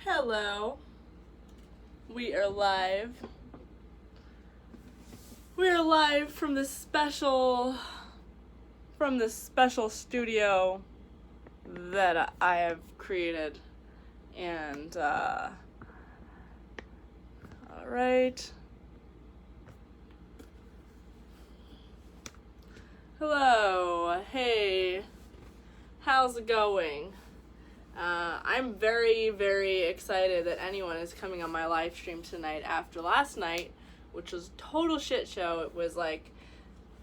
Hello. We are live. We are live from this special studio that I have created. And all right. Hello. Hey. How's it going? I'm very, very excited that anyone is coming on my live stream tonight after last night, which was a total shit show. It was like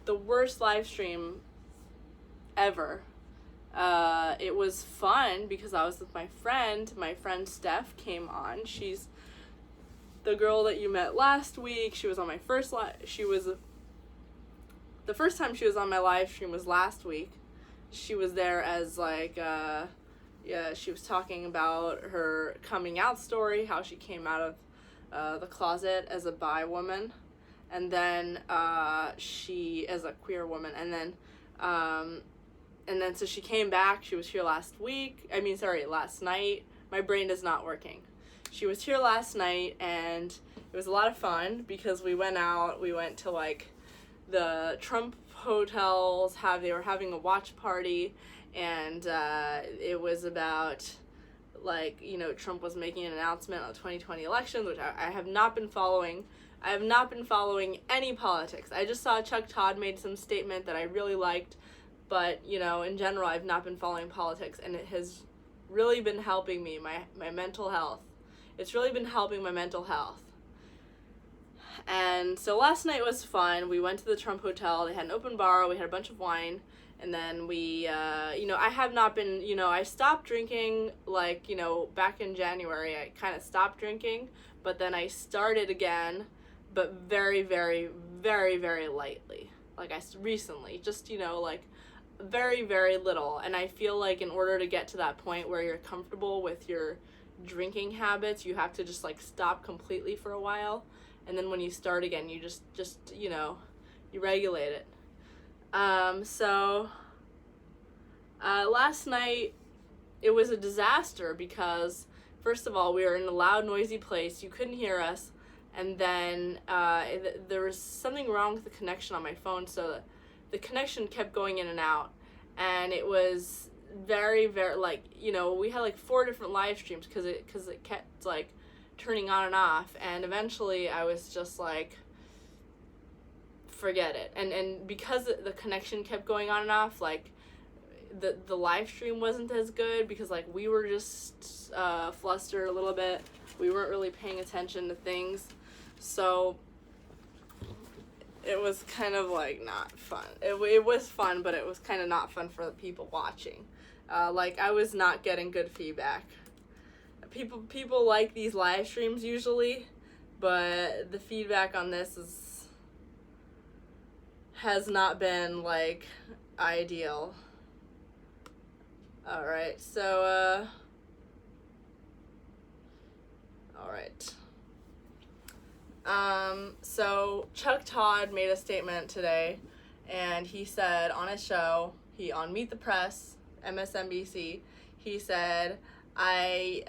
the worst live stream ever. It was fun because I was with my friend. My friend Steph came on. She's the girl that you met last week. She was on my first the first time she was on my live stream was last week. She was there as she was talking about her coming out story, how she came out of the closet as a bi woman, and then she as a queer woman, and then so she came back. She was here last night. My brain is not working. She was here last night, and it was a lot of fun because we went out. We went to like the Trump hotels. They were having a watch party, and it was about Trump was making an announcement on the 2020 elections, which I have not been following. I have not been following any politics. I just saw Chuck Todd made some statement that I really liked, but in general I've not been following politics, and it has really been helping me, my mental health. It's really been helping my mental health. And so last night was fun. We went to the Trump Hotel. They had an open bar. We had a bunch of wine. And then we, I have not been, I stopped drinking, back in January. I kind of stopped drinking. But then I started again, but very, very, very, very lightly. Recently. Just, very, very little. And I feel like in order to get to that point where you're comfortable with your drinking habits, you have to just, stop completely for a while. And then when you start again, you just you regulate it. So last night it was a disaster because, first of all, we were in a loud, noisy place. You couldn't hear us. And then there was something wrong with the connection on my phone, so the connection kept going in and out. And it was very, very, we had 4 different live streams because it kept, turning on and off, and eventually I was just forget it. And because the connection kept going on and off, the live stream wasn't as good because we were just flustered a little bit. We weren't really paying attention to things, so it was kind of not fun. It was fun, but it was kind of not fun for the people watching. I was not getting good feedback. People like these live streams usually, but the feedback on this has not been ideal. Alright, so so Chuck Todd made a statement today, and he said on his show, on Meet the Press, MSNBC, he said, why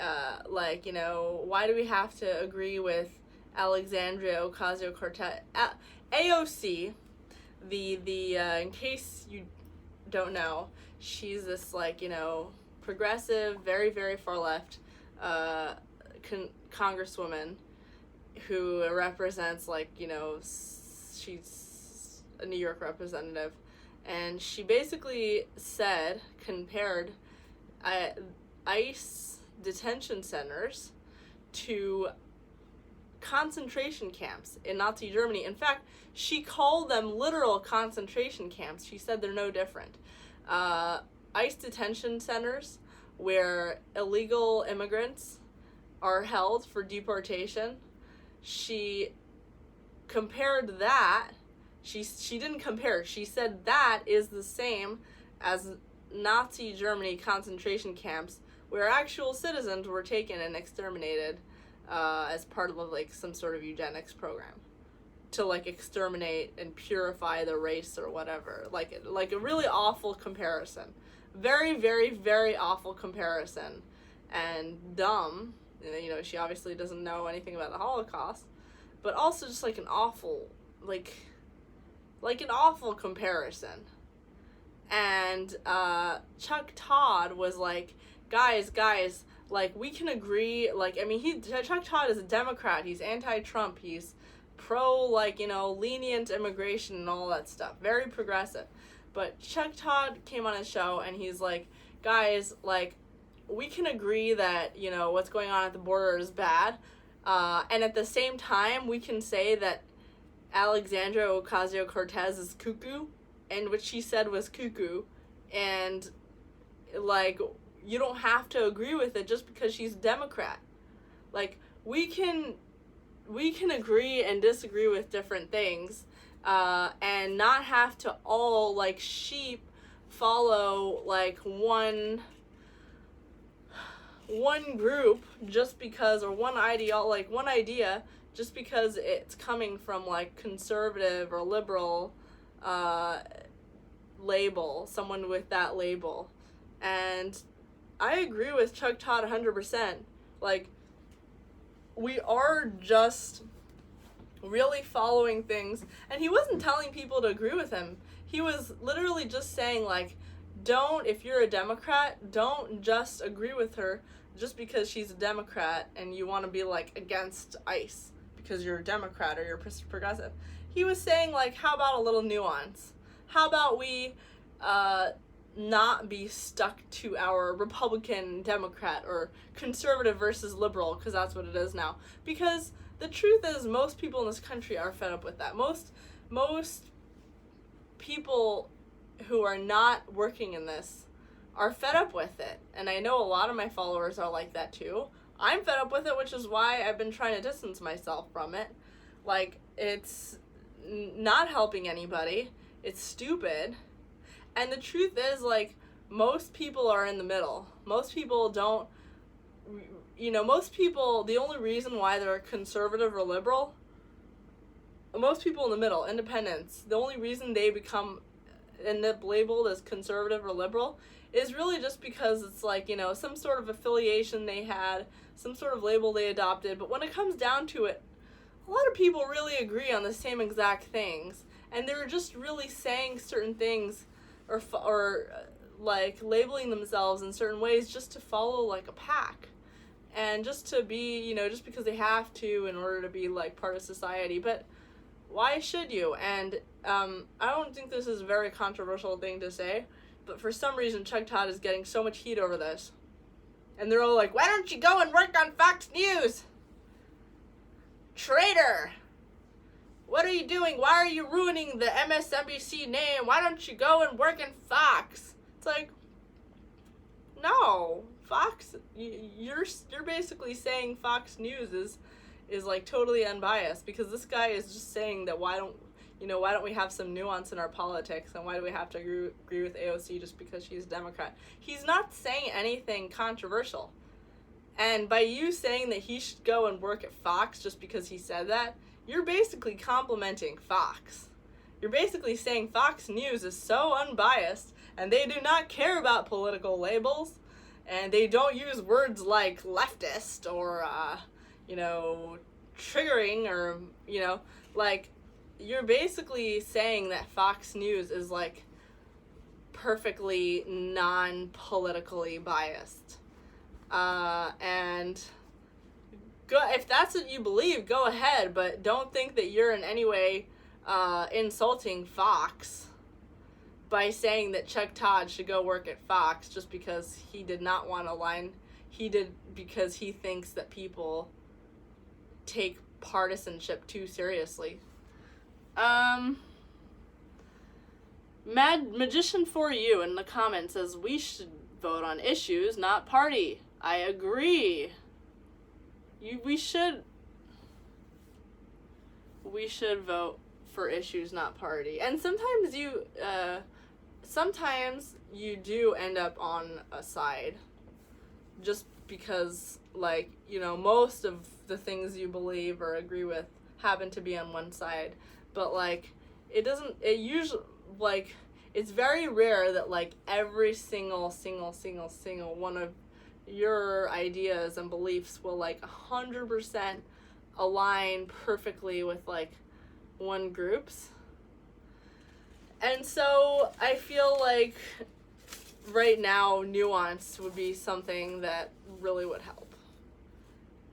do we have to agree with Alexandria Ocasio-Cortez? AOC, in case you don't know, she's this, progressive, very, very far left, congresswoman who represents, she's a New York representative. And she basically compared ICE detention centers to concentration camps in Nazi Germany. In fact, she called them literal concentration camps. She said they're no different. ICE detention centers where illegal immigrants are held for deportation. She compared that. She didn't compare. She said that is the same as Nazi Germany concentration camps where actual citizens were taken and exterminated as part of some sort of eugenics program to exterminate and purify the race or whatever. A really awful comparison. Very, very, very awful comparison, and dumb you know, she obviously doesn't know anything about the Holocaust, but also just like an awful, like an awful comparison. And Chuck Todd was like, guys, like, we can agree, like, I mean, Chuck Todd is a Democrat, he's anti-Trump, he's pro, like, you know, lenient immigration and all that stuff, very progressive. But Chuck Todd came on his show and he's like, guys, like, we can agree that, you know, what's going on at the border is bad, and at the same time, we can say that Alexandria Ocasio-Cortez is cuckoo, and what she said was cuckoo, and, like, you don't have to agree with it just because she's a Democrat. Like, we can agree and disagree with different things, and not have to all, like, sheep follow, like, one group just because, or one idea just because it's coming from, like, conservative or liberal label, someone with that label. And I agree with Chuck Todd 100%. Like, we are just really following things, and he wasn't telling people to agree with him. He was literally just saying, like, if you're a Democrat, don't just agree with her just because she's a Democrat and you want to be, like, against ICE because you're a Democrat or you're progressive. He was saying, like, how about a little nuance? How about we not be stuck to our Republican, Democrat, or conservative versus liberal, because that's what it is now. Because the truth is, most people in this country are fed up with that. Most people who are not working in this are fed up with it. And I know a lot of my followers are like that too. I'm fed up with it, which is why I've been trying to distance myself from it. Like, it's not helping anybody. It's stupid. And the truth is, like, most people are in the middle. Most people don't, you know, the only reason why they're conservative or liberal, most people in the middle, independents, the only reason they end up labeled as conservative or liberal is really just because it's, like, you know, some sort of affiliation they had, some sort of label they adopted. But when it comes down to it, a lot of people really agree on the same exact things, and they're just really saying certain things or like labeling themselves in certain ways just to follow, like, a pack, and just to be, you know, just because they have to in order to be, like, part of society. But why should you? And I don't think this is a very controversial thing to say, but for some reason Chuck Todd is getting so much heat over this, and they're all like, why don't you go and work on Fox News? Traitor! What are you doing? Why are you ruining the MSNBC name? Why don't you go and work in Fox? It's like, no, Fox, you're basically saying Fox News is like totally unbiased, because this guy is just saying that why don't we have some nuance in our politics, and why do we have to agree with AOC just because she's a Democrat? He's not saying anything controversial. And by you saying that he should go and work at Fox just because he said that, you're basically complimenting Fox. You're basically saying Fox News is so unbiased, and they do not care about political labels, and they don't use words like leftist or, you know, triggering, or, you know, like, you're basically saying that Fox News is, like, perfectly non-politically biased. And if that's what you believe, go ahead, but don't think that you're in any way insulting Fox by saying that Chuck Todd should go work at Fox just because he did not want to align. He did because he thinks that people take partisanship too seriously. Mad Magician for You in the comments says, we should vote on issues, not party. I agree. We should vote for issues, not party. And sometimes you do end up on a side just because, like, you know, most of the things you believe or agree with happen to be on one side. But, like, it's very rare that, like, every single one of your ideas and beliefs will like 100% align perfectly with like one group's. And so I feel like right now nuance would be something that really would help.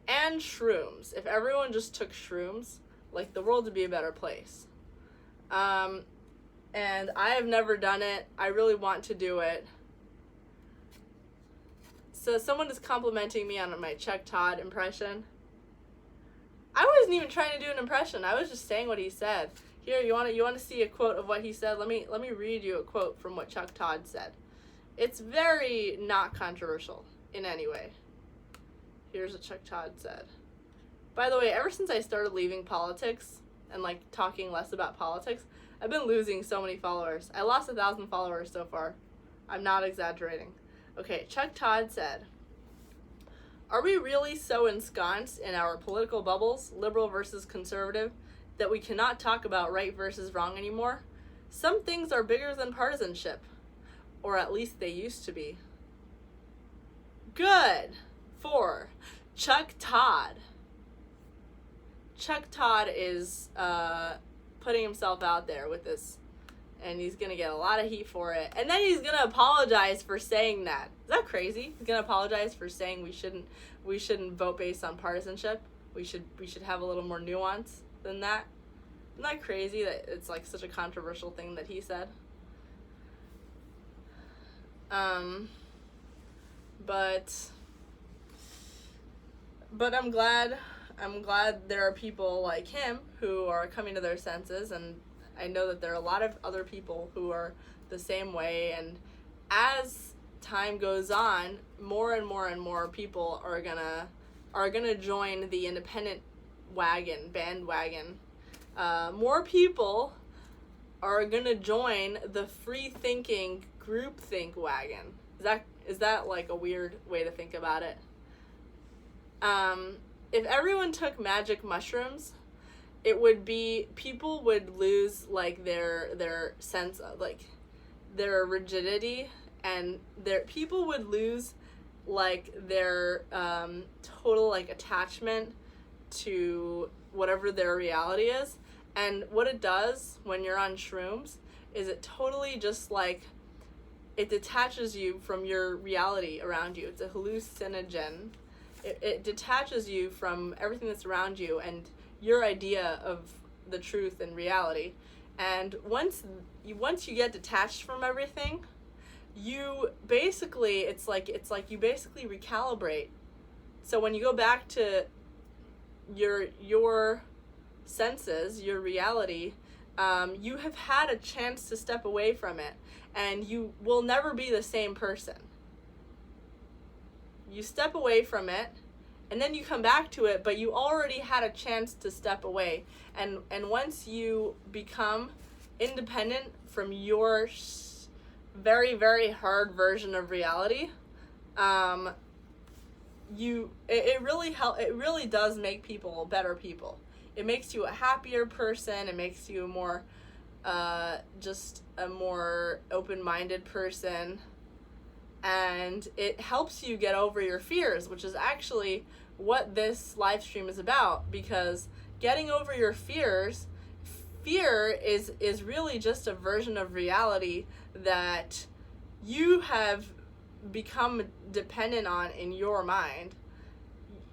And shrooms. If everyone just took shrooms, like the world would be a better place. And I have never done it. I really want to do it. So someone is complimenting me on my Chuck Todd impression. I wasn't even trying to do an impression. I was just saying what he said. Here, you want to see a quote of what he said? Let me read you a quote from what Chuck Todd said. It's very not controversial in any way. Here's what Chuck Todd said. By the way, ever since I started leaving politics and like talking less about politics, I've been losing so many followers. I lost 1,000 followers so far. I'm not exaggerating. Okay, Chuck Todd said, "Are we really so ensconced in our political bubbles, liberal versus conservative, that we cannot talk about right versus wrong anymore? Some things are bigger than partisanship. Or at least they used to be." Good for Chuck Todd. Chuck Todd is putting himself out there with this, and he's going to get a lot of heat for it. And then he's going to apologize for saying that. Is that crazy? He's going to apologize for saying we shouldn't vote based on partisanship. We should have a little more nuance than that. Isn't that crazy that it's like such a controversial thing that he said? But I'm glad there are people like him who are coming to their senses, and I know that there are a lot of other people who are the same way, and as time goes on, more and more and more people are gonna join the independent bandwagon. More people are gonna join the free thinking groupthink wagon. Is that like a weird way to think about it? If everyone took magic mushrooms, it would be, people would lose like their sense of like their rigidity, and people would lose like their total like attachment to whatever their reality is. And what it does when you're on shrooms is it totally just like, it detaches you from your reality around you. It's a hallucinogen. It detaches you from everything that's around you and your idea of the truth and reality. And once you get detached from everything, you basically, it's like you basically recalibrate. So when you go back to your senses, your reality, you have had a chance to step away from it, and you will never be the same person. You step away from it, and then you come back to it, but you already had a chance to step away. And once you become independent from your very, very hard version of reality, it really does make people better people. It makes you a happier person. It makes you just a more open-minded person. And it helps you get over your fears, which is actually what this live stream is about, because getting over your fear is really just a version of reality that you have become dependent on in your mind.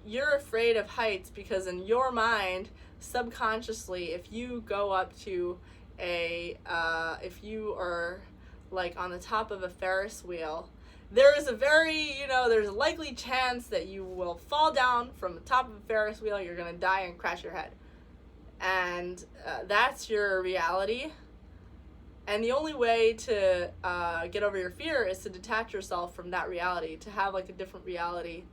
You're afraid of heights because in your mind, subconsciously, if you go up to if you are like on the top of a Ferris wheel, there is there's a likely chance that you will fall down from the top of a Ferris wheel. You're going to die and crash your head. And that's your reality. And the only way to get over your fear is to detach yourself from that reality, to have like a different reality.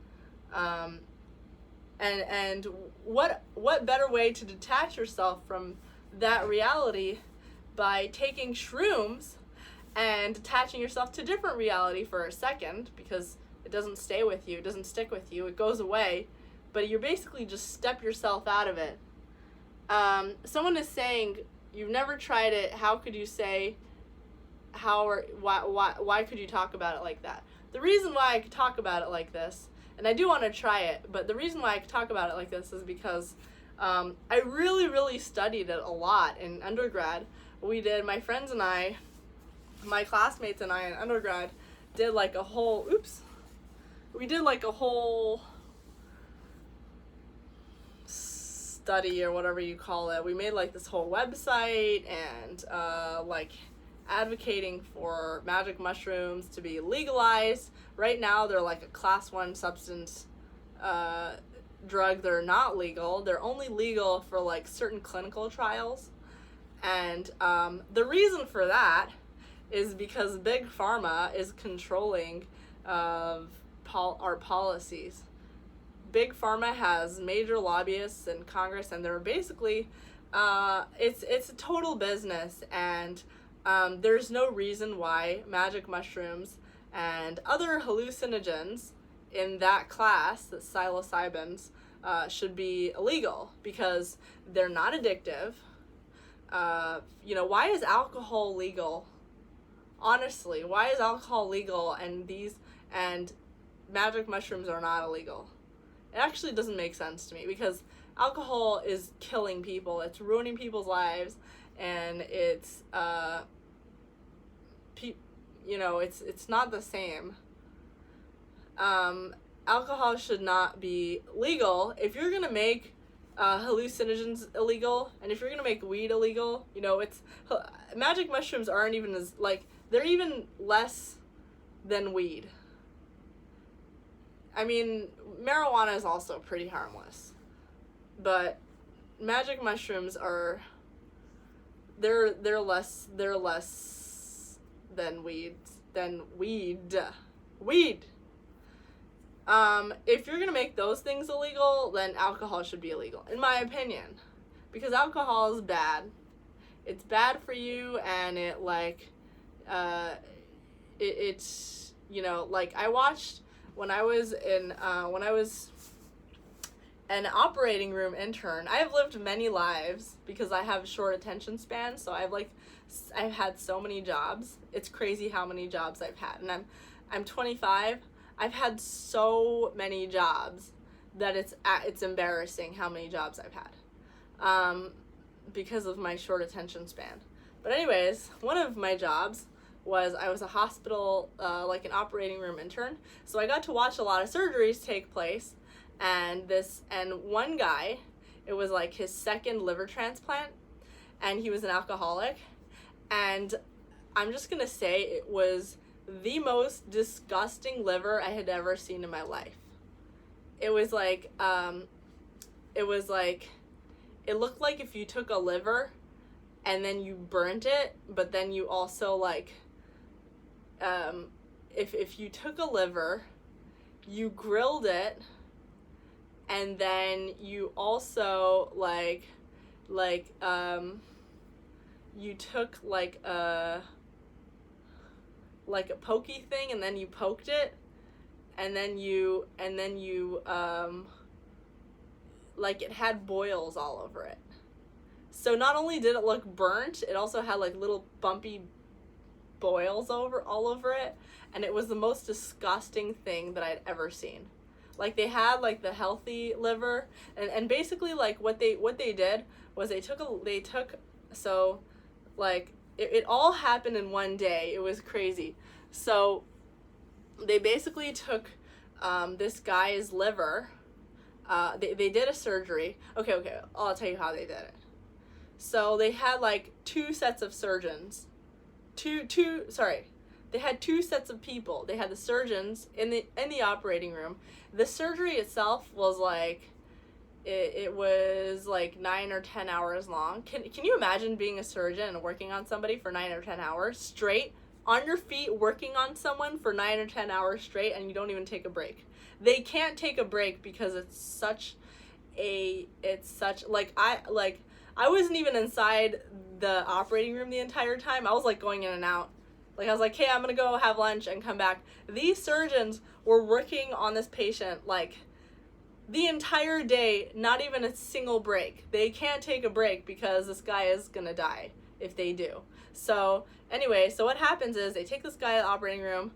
And what better way to detach yourself from that reality by taking shrooms and detaching yourself to different reality for a second, because it doesn't stay with you, it doesn't stick with you, it goes away, but you're basically just step yourself out of it. Someone is saying, you've never tried it, how could you say, why could you talk about it like that? the reason why I could talk about it like this, and I do want to try it, but the reason why I could talk about it like this is because I really, really studied it a lot in undergrad. We did, my friends and I, my classmates and I in undergrad did like a whole, we did like a whole study or whatever you call it. We made like this whole website and like advocating for magic mushrooms to be legalized. Right now they're like a class 1 substance drug. They're not legal. They're only legal for like certain clinical trials. And the reason for that is because Big Pharma is controlling our policies. Big Pharma has major lobbyists in Congress, and they're basically, it's a total business, and there's no reason why magic mushrooms and other hallucinogens in that class, the psilocybins, should be illegal, because they're not addictive. Why is alcohol legal? Honestly, why is alcohol legal and magic mushrooms are not illegal? It actually doesn't make sense to me, because alcohol is killing people. It's ruining people's lives, and it's it's not the same. Alcohol should not be legal. If you're gonna make hallucinogens illegal, and if you're gonna make weed illegal, magic mushrooms aren't even as, like, they're even less than weed. I mean, marijuana is also pretty harmless, but magic mushrooms are, they're less than weed. If you're gonna make those things illegal, then alcohol should be illegal, in my opinion, because alcohol is bad. It's bad for you, and it it's I watched when I was an operating room intern. I have lived many lives because I have short attention span, so I've had so many jobs. It's crazy how many jobs I've had, and I'm 25. I've had so many jobs that it's embarrassing how many jobs I've had, because of my short attention span. But anyways, one of my jobs was I was a hospital, an operating room intern. So I got to watch a lot of surgeries take place, and one guy, it was like his second liver transplant, and he was an alcoholic, and I'm just gonna say it was the most disgusting liver I had ever seen in my life. It was like, it looked like if you took a liver and then you burnt it, but then you also if you took a liver, you grilled it, and then you also you took a pokey thing, and then you poked it, and then you it had boils all over it. So not only did it look burnt, it also had little bumpy boils all over it, and it was the most disgusting thing that I'd ever seen. They had the healthy liver, and basically what they did was it all happened in one day. It was crazy. So they basically took this guy's liver. They did a surgery. Okay, I'll tell you how they did it. So they had two sets of surgeons. They had two sets of people. They had the surgeons in the operating room. The surgery itself was it was 9 or 10 hours long. Can you imagine being a surgeon and working on somebody for 9 or 10 hours straight, on your feet, working on someone for 9 or 10 hours straight, and you don't even take a break? They can't take a break because I wasn't even inside the operating room the entire time. I was going in and out. I was hey, I'm gonna go have lunch and come back. These surgeons were working on this patient the entire day, not even a single break. They can't take a break because this guy is gonna die if they do. So anyway, so what happens is they take this guy to the operating room.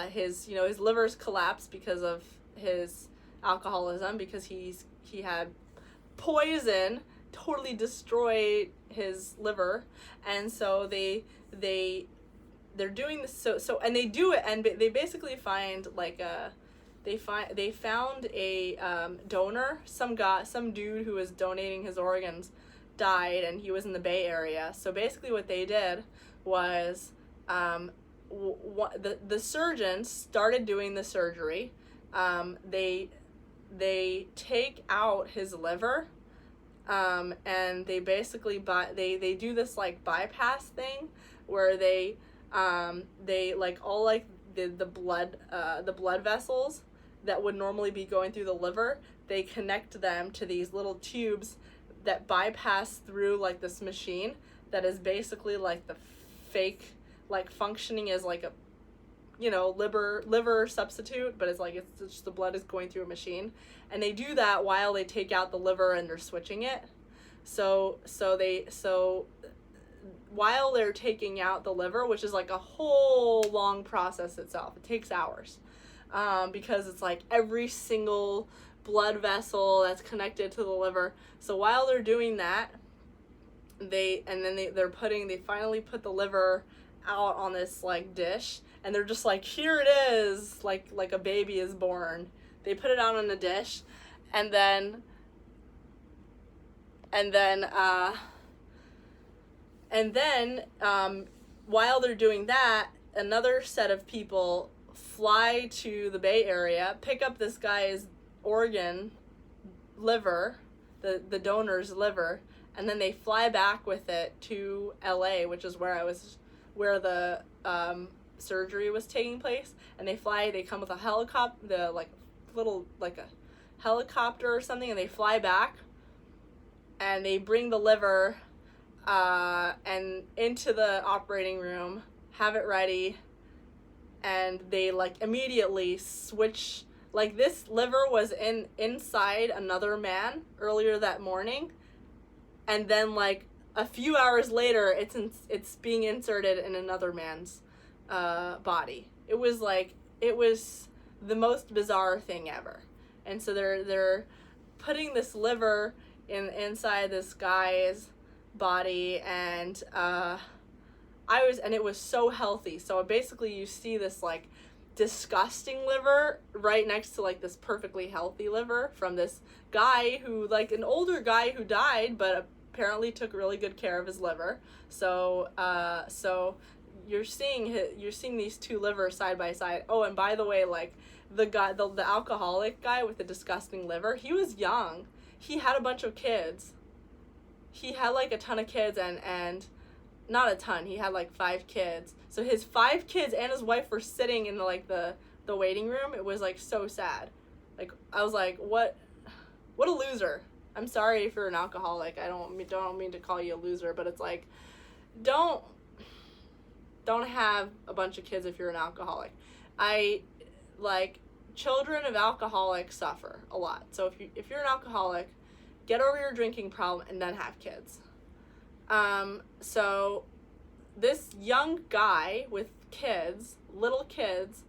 his liver's collapsed because of his alcoholism, because he had poison totally destroy his liver. And so they're doing this, so and they do it, and they basically find like they found a donor, some dude who was donating his organs died, and he was in the Bay Area. So basically what they did was the surgeons started doing the surgery. They take out his liver, and they basically they do this like bypass thing where they like all like the blood vessels that would normally be going through the liver, they connect them to these little tubes that bypass through like this machine that is basically like the fake, like functioning as like a liver substitute, but it's just the blood is going through a machine. And they do that while they take out the liver and they're switching it. So while they're taking out the liver, which is like a whole long process itself, it takes hours, because it's like every single blood vessel that's connected to the liver. So while they're doing that, they finally put the liver out on this like dish, and they're just like, here it is, like a baby is born. They put it out on a dish, and then while they're doing that, another set of people fly to the Bay Area, pick up this guy's liver, the donor's liver, and then they fly back with it to LA, which is where the surgery was taking place. And they come with a helicopter, a helicopter or something, and they fly back, and they bring the liver and into the operating room, have it ready, and they like immediately switch. Like, this liver was inside another man earlier that morning, and then like a few hours later it's being inserted in another man's body. It was the most bizarre thing ever. And so they're putting this liver inside this guy's body, and it was so healthy. So basically you see this like disgusting liver right next to like this perfectly healthy liver from this guy who, like, an older guy who died but apparently took really good care of his liver. So you're seeing these two livers side by side. Oh, and by the way, like, the alcoholic guy with the disgusting liver, he was young. He had a bunch of kids. He had like a ton of kids, and not a ton, he had like 5 kids. So his 5 kids and his wife were sitting in the waiting room. It was like so sad. Like, I was like, what a loser. I'm sorry if you're an alcoholic. I don't mean to call you a loser, but it's like, don't have a bunch of kids if you're an alcoholic. Children of alcoholics suffer a lot. So if you're an alcoholic, get over your drinking problem and then have kids. So this young guy with kids, little kids,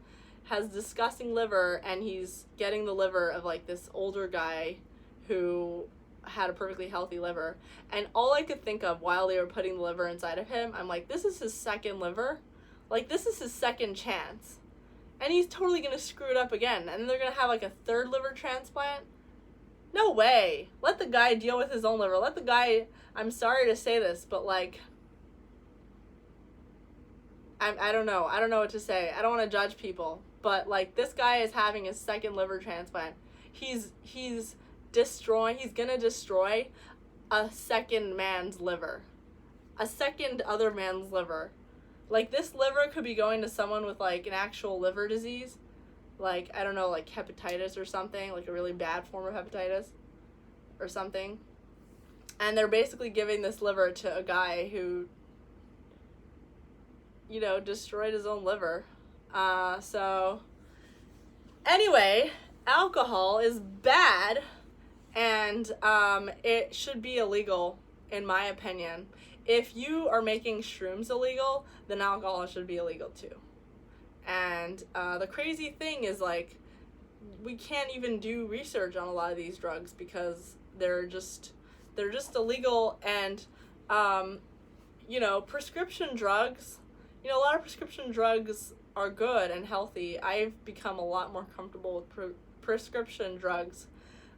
has disgusting liver, and he's getting the liver of like this older guy who had a perfectly healthy liver. And all I could think of while they were putting the liver inside of him, I'm like, this is his second liver. Like, this is his second chance. And he's totally gonna screw it up again. And they're gonna have like a third liver transplant. No way. Let the guy deal with his own liver. Let the guy, I'm sorry to say this, but like, I don't know. I don't know what to say. I don't want to judge people. But like, this guy is having his second liver transplant. He's gonna destroy a second man's liver. A second other man's liver. Like, this liver could be going to someone with like an actual liver disease. Like, I don't know, like hepatitis or something, like a really bad form of hepatitis or something. And they're basically giving this liver to a guy who, destroyed his own liver. So anyway, alcohol is bad, and it should be illegal, in my opinion. If you are making shrooms illegal, then alcohol should be illegal too. And the crazy thing is, like, we can't even do research on a lot of these drugs because they're just illegal. And prescription drugs, a lot of prescription drugs are good and healthy. I've become a lot more comfortable with prescription drugs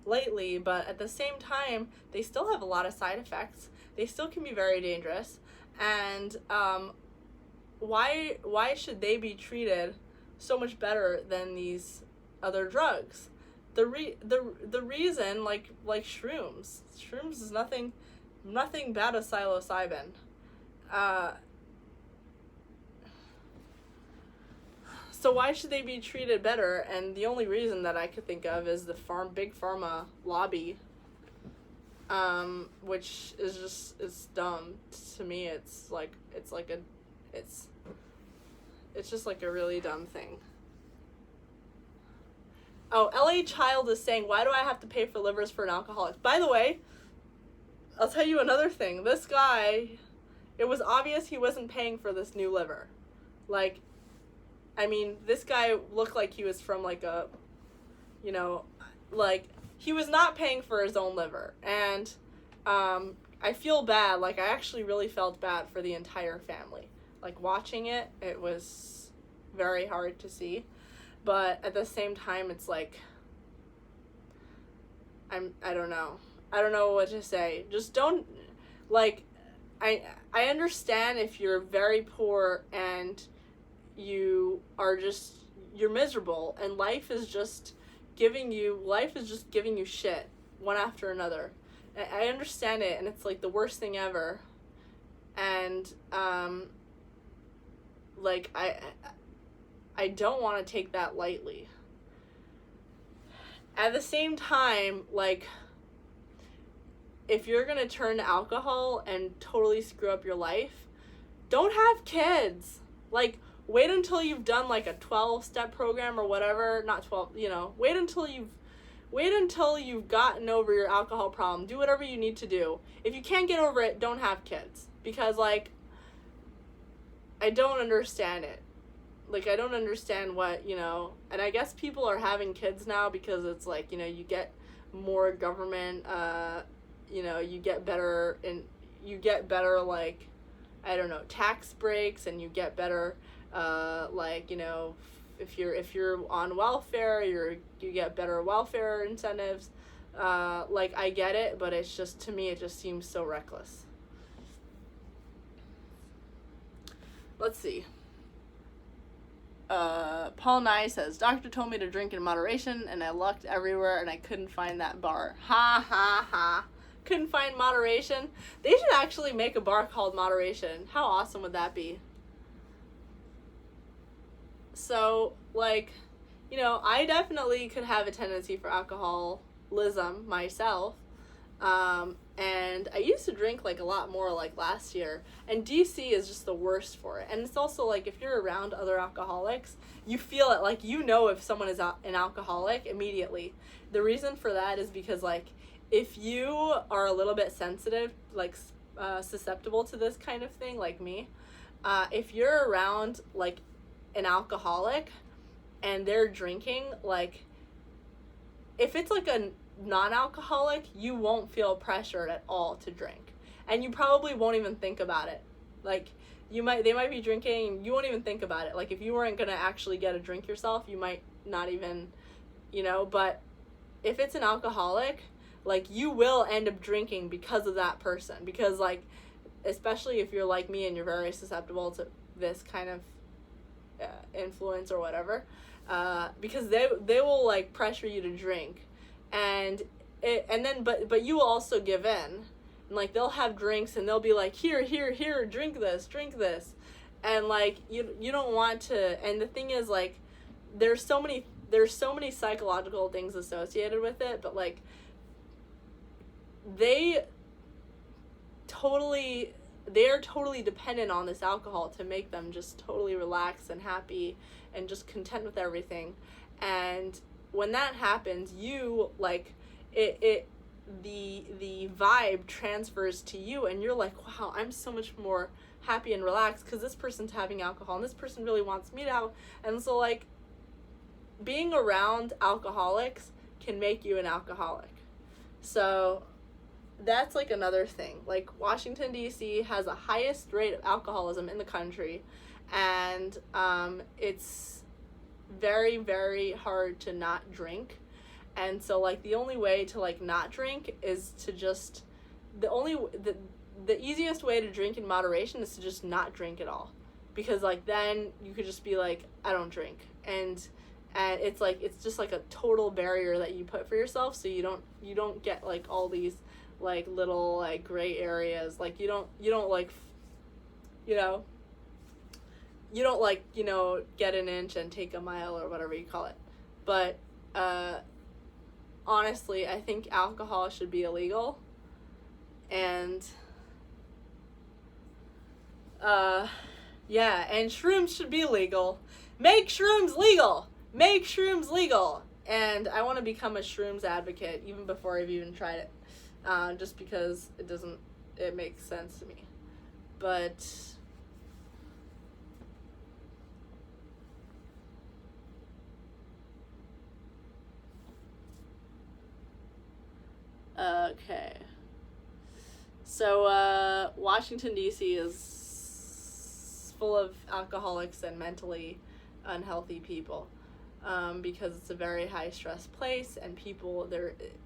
lately, but at the same time, they still have a lot of side effects. They still can be very dangerous. And why should they be treated so much better than these other drugs? The reason, like shrooms is nothing bad as psilocybin. So why should they be treated better? And the only reason that I could think of is the big pharma lobby, which is it's dumb to me. It's just like a really dumb thing. Oh, LA Child is saying, why do I have to pay for livers for an alcoholic? By the way, I'll tell you another thing. This guy, it was obvious he wasn't paying for this new liver. Like, I mean, this guy looked like he was from like a, he was not paying for his own liver. And I feel bad. Like, I actually really felt bad for the entire family. Like, watching it, it was very hard to see. But at the same time, it's like, I don't know. I don't know what to say. Just don't, like, I understand if you're very poor and you're miserable and life is just giving you shit one after another. I understand it, and it's like the worst thing ever. And, like, I don't want to take that lightly. At the same time, like, if you're going to turn to alcohol and totally screw up your life, don't have kids. Like, wait until you've done, like, a 12-step program or whatever. Not 12, wait until you've gotten over your alcohol problem. Do whatever you need to do. If you can't get over it, don't have kids. Because, like, I don't understand it. Like, I don't understand what, and I guess people are having kids now because it's like, you get more government, you get better, like, I don't know, tax breaks, and you get better, like, if you're on welfare, you get better welfare incentives. Like, I get it, but it's just, to me, it just seems so reckless. Let's see. Paul Nye says, doctor told me to drink in moderation, and I looked everywhere, and I couldn't find that bar. Ha, ha, ha. Couldn't find moderation. They should actually make a bar called Moderation. How awesome would that be? So, like, I definitely could have a tendency for alcoholism myself. And I used to drink, like, a lot more, like, last year. And DC is just the worst for it. And it's also, like, if you're around other alcoholics, you feel it. Like, if someone is an alcoholic immediately. The reason for that is because, like, if you are a little bit sensitive, like, susceptible to this kind of thing, like me, if you're around, like, an alcoholic and they're drinking, like, if it's, like, a non-alcoholic, you won't feel pressured at all to drink, and you probably won't even think about it. Like, they might be drinking and you won't even think about it. Like, if you weren't gonna actually get a drink yourself, you might not even, but if it's an alcoholic, like, you will end up drinking because of that person, because, like, especially if you're like me and you're very susceptible to this kind of influence or whatever, because they will, like, pressure you to drink. And then you will also give in, and, like, they'll have drinks and they'll be like, here, drink this, and, like, you don't want to. And the thing is, like, there's so many psychological things associated with it, but, like, they are totally dependent on this alcohol to make them just totally relaxed and happy and just content with everything. And when that happens, you, like, the vibe transfers to you, and you're like, wow, I'm so much more happy and relaxed because this person's having alcohol and this person really wants me to have. And so like being around alcoholics can make you an alcoholic. So that's like another thing. Like Washington D.C. has the highest rate of alcoholism in the country, and it's very, very hard to not drink. And so like the only way to like not drink is to just the easiest way to drink in moderation is to just not drink at all, because like then you could just be like, I don't drink, and it's like it's just like a total barrier that you put for yourself, so you don't get like all these like little like gray areas. Like you don't like you don't like get an inch and take a mile or whatever you call it. But honestly, I think alcohol should be illegal, and yeah, and shrooms should be legal. Make shrooms legal. Make shrooms legal. And I want to become a shrooms advocate even before I've even tried it, just because it makes sense to me. But okay. So Washington D.C. is full of alcoholics and mentally unhealthy people, because it's a very high stress place, and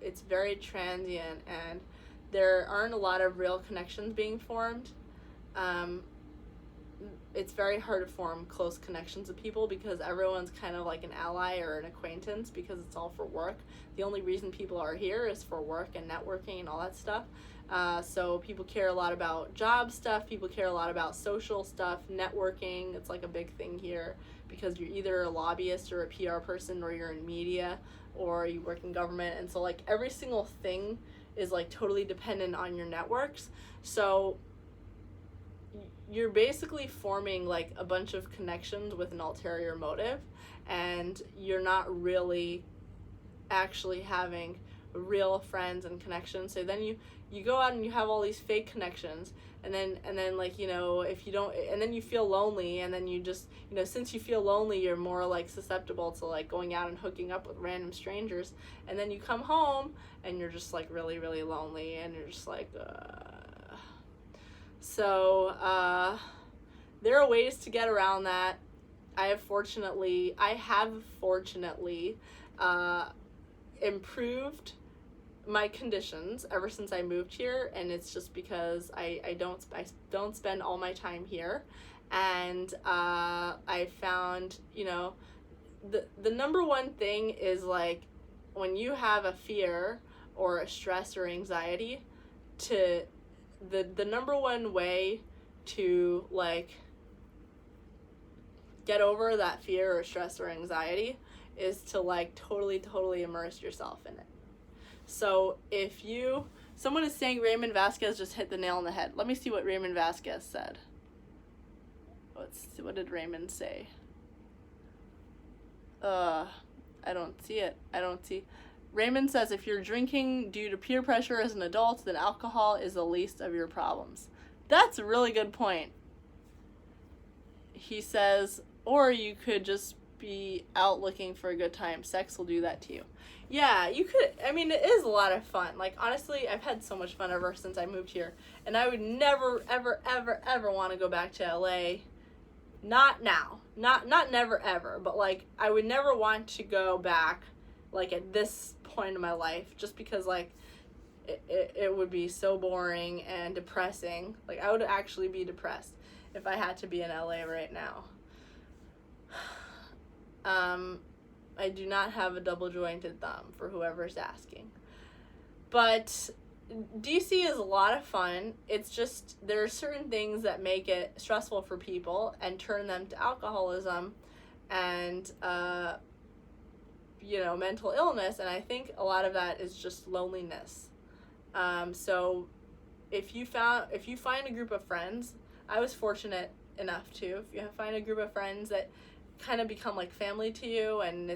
it's very transient, and there aren't a lot of real connections being formed. It's very hard to form close connections with people because everyone's kind of like an ally or an acquaintance, because it's all for work. The only reason people are here is for work and networking and all that stuff. So people care a lot about job stuff, people care a lot about social stuff, networking. It's like a big thing here because you're either a lobbyist or a PR person, or you're in media, or you work in government. And so like every single thing is like totally dependent on your networks. So you're basically forming like a bunch of connections with an ulterior motive, and you're not really actually having real friends and connections. So then you go out and you have all these fake connections, and then like if you don't, and then you feel lonely, and then you just since you feel lonely, you're more like susceptible to like going out and hooking up with random strangers, and then you come home and you're just like really, really lonely, and you're just like So there are ways to get around that. I have fortunately improved my conditions ever since I moved here, and it's just because I don't spend all my time here, and I found the number one thing is like when you have a fear or a stress or anxiety, the number one way to like get over that fear or stress or anxiety is to like totally immerse yourself in it. So if someone is saying Raymond Vasquez just hit the nail on the head. Let me see what Raymond Vasquez said. What did Raymond say? I don't see it. Raymond says if you're drinking due to peer pressure as an adult, then alcohol is the least of your problems. That's a really good point. He says, or you could just be out looking for a good time. Sex will do that to you. Yeah, you could. I mean, it is a lot of fun. Like, honestly, I've had so much fun ever since I moved here. And I would never, ever want to go back to LA. Not now. Not never, ever. But, like, I would never want to go back, like, at this point in my life. Just because, like, it would be so boring and depressing. Like, I would actually be depressed if I had to be in LA right now. I do not have a double jointed thumb, for whoever's asking. But DC is a lot of fun. It's just there are certain things that make it stressful for people and turn them to alcoholism and mental illness, and I think a lot of that is just loneliness. So if you find a group of friends, I was fortunate enough to, if you find a group of friends that kind of become like family to you, and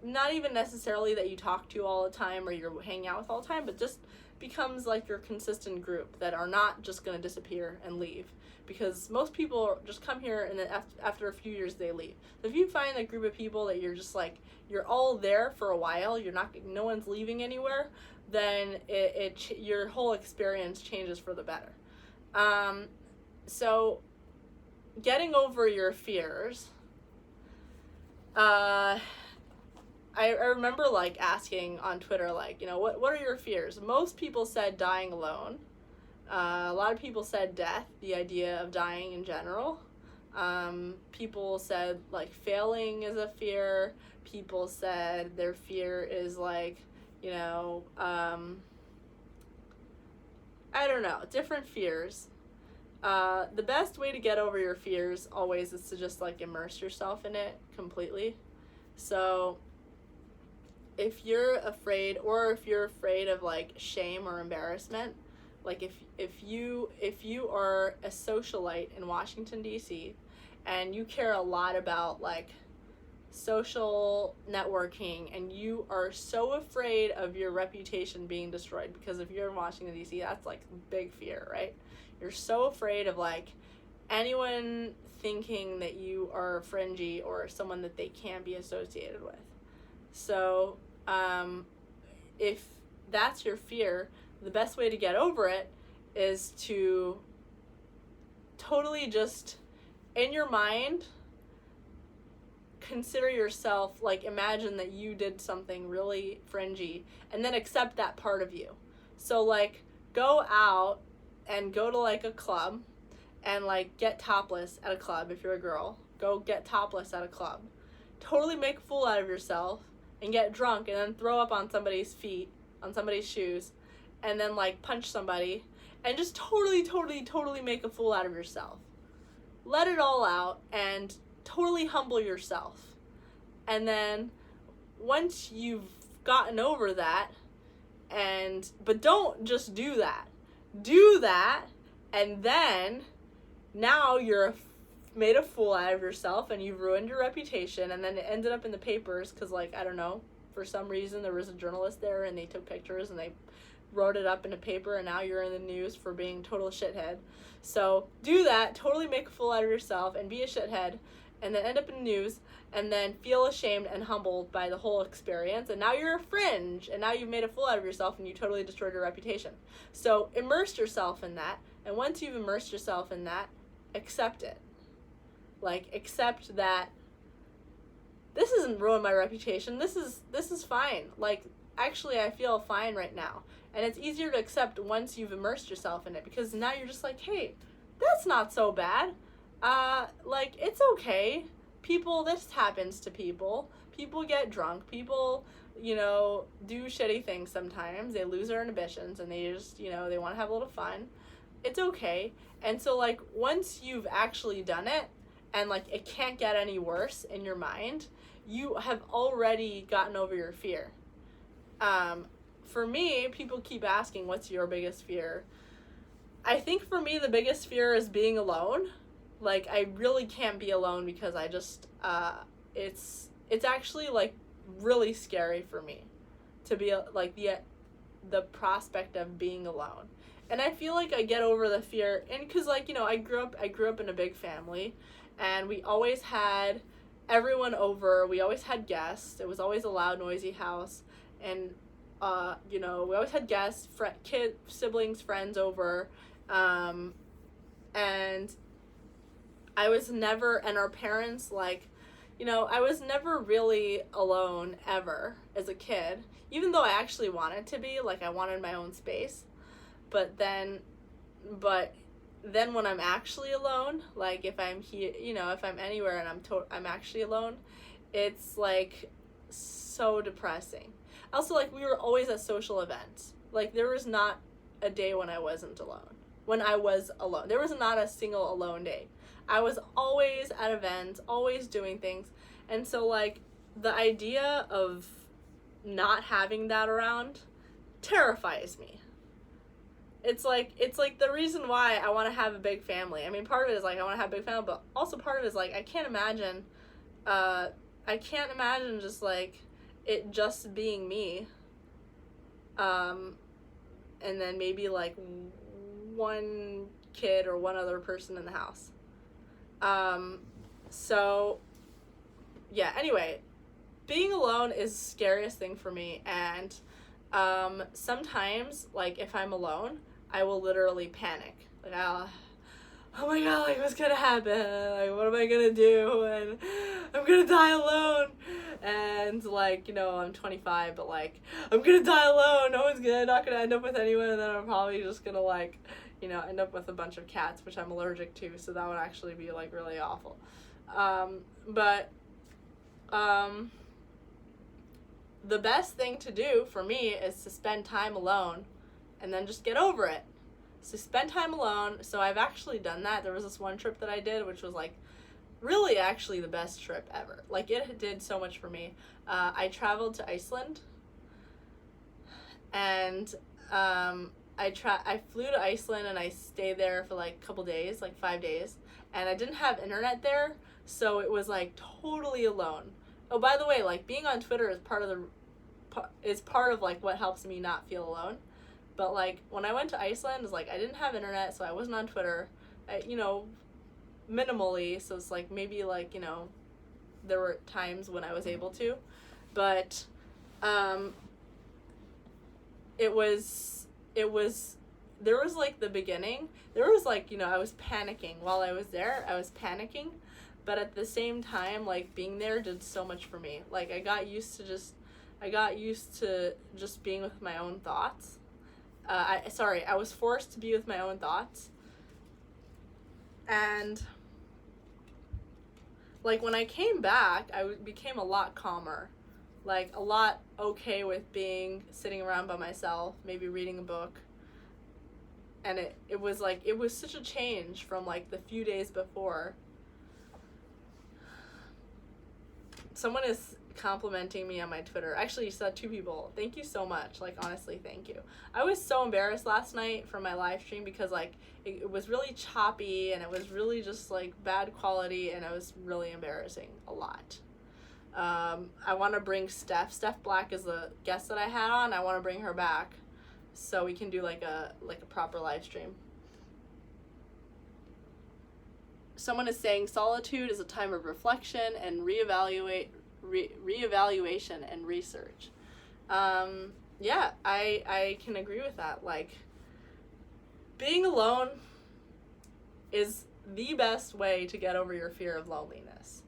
not even necessarily that you talk to all the time or you're hanging out with all the time, but just becomes like your consistent group that are not just going to disappear and leave, because most people just come here and then after a few years they leave. So if you find a group of people that you're just like, you're all there for a while, no one's leaving anywhere, then your whole experience changes for the better. So getting over your fears, I remember, like, asking on Twitter, like, you know, what are your fears? Most people said dying alone. A lot of people said death, the idea of dying in general. People said, like, failing is a fear. People said their fear is, like, you know, I don't know, different fears. The best way to get over your fears always is to just, like, immerse yourself in it completely. So if you're afraid, or if you're afraid of, like, shame or embarrassment, like, if you are a socialite in Washington, D.C., and you care a lot about, like, social networking, and you are so afraid of your reputation being destroyed, because if you're in Washington, D.C., that's, like, big fear, right? You're so afraid of, like, anyone thinking that you are fringy or someone that they can't be associated with. So, if that's your fear, the best way to get over it is to totally just, in your mind, consider yourself, like, imagine that you did something really fringy, and then accept that part of you. So, like, go out and go to, like, a club, and, like, get topless at a club. If you're a girl, go get topless at a club. Totally make a fool out of yourself, and get drunk, and then throw up on somebody's feet, on somebody's shoes, and then, like, punch somebody, and just totally make a fool out of yourself. Let it all out, and totally humble yourself. And then, once you've gotten over that, but don't just do that. Do that, and then, now you're made a fool out of yourself, and you've ruined your reputation, and then it ended up in the papers, because, like, I don't know, for some reason there was a journalist there, and they took pictures, and they wrote it up in a paper, and now you're in the news for being total shithead. So, do that, totally make a fool out of yourself, and be a shithead, and then end up in the news, and then feel ashamed and humbled by the whole experience, and now you're a fringe, and now you've made a fool out of yourself, and you totally destroyed your reputation. So, immerse yourself in that, and once you've immersed yourself in that, accept it. Like, accept that this isn't ruined my reputation. This is fine. Like, actually, I feel fine right now. And it's easier to accept once you've immersed yourself in it, because now you're just like, hey, that's not so bad. Like, it's okay. This happens to people. People get drunk. People, you know, do shitty things sometimes. They lose their inhibitions, and they just, you know, they want to have a little fun. It's okay. And so, like, once you've actually done it, and, like, it can't get any worse in your mind, you have already gotten over your fear. For me, people keep asking, what's your biggest fear? I think for me, the biggest fear is being alone. Like, I really can't be alone, because I just, it's actually, like, really scary for me to be, like, the prospect of being alone. And I feel like I get over the fear, and because, like, you know, I grew up in a big family, and we always had everyone over. We always had guests. It was always a loud, noisy house, and you know, we always had guests, siblings, friends over, and I was never, and our parents, like, you know, I was never really alone ever as a kid, even though I actually wanted to be. Like, I wanted my own space. But then when I'm actually alone, like, if I'm here, you know, if I'm anywhere and I'm actually alone, it's, like, so depressing. Also, like, we were always at social events. Like, there was not a day when I wasn't alone. When I was alone. There was not a single alone day. I was always at events, always doing things. And so, like, the idea of not having that around terrifies me. It's like the reason why I want to have a big family. I mean, part of it is, like, I want to have a big family, but also part of it is, like, I can't imagine just, like, it just being me, and then maybe like one kid or one other person in the house. So yeah, anyway, being alone is the scariest thing for me, and sometimes, like, if I'm alone, I will literally panic. Like, oh my god, like, what's gonna happen? Like, what am I gonna do? And I'm gonna die alone. And, like, you know, I'm 25, but, like, I'm gonna die alone. Not gonna end up with anyone, and then I'm probably just gonna, like, you know, end up with a bunch of cats, which I'm allergic to, so that would actually be, like, really awful. The best thing to do for me is to spend time alone and then just get over it. So spend time alone. So I've actually done that. There was this one trip that I did, which was like really actually the best trip ever. Like, it did so much for me. I traveled to Iceland, and I flew to Iceland and I stayed there for like a couple days, like 5 days, and I didn't have internet there, so it was like totally alone. Oh, by the way, like, being on Twitter is part of like what helps me not feel alone. But, like, when I went to Iceland, it's like I didn't have internet, so I wasn't on Twitter. You know, minimally, so it's like maybe, like, you know, there were times when I was able to, but there was like the beginning. There was, like, you know, I was panicking while I was there. I was panicking, but at the same time, like, being there did so much for me. Like, I got used to just being with my own thoughts. I was forced to be with my own thoughts. And, like, when I came back, I became a lot calmer. Like, a lot okay with sitting around by myself, maybe reading a book. And it was such a change from, like, the few days before. Someone is complimenting me on my Twitter. Actually, you saw 2 people. Thank you so much. Like, honestly, thank you. I was so embarrassed last night for my live stream because, like, it was really choppy and it was really just, like, bad quality, and it was really embarrassing a lot. I want to bring Steph Black is the guest that I had on. I want to bring her back so we can do like a proper live stream. Someone is saying solitude is a time of reflection and reevaluation and research. Yeah, I can agree with that. Like, being alone is the best way to get over your fear of loneliness,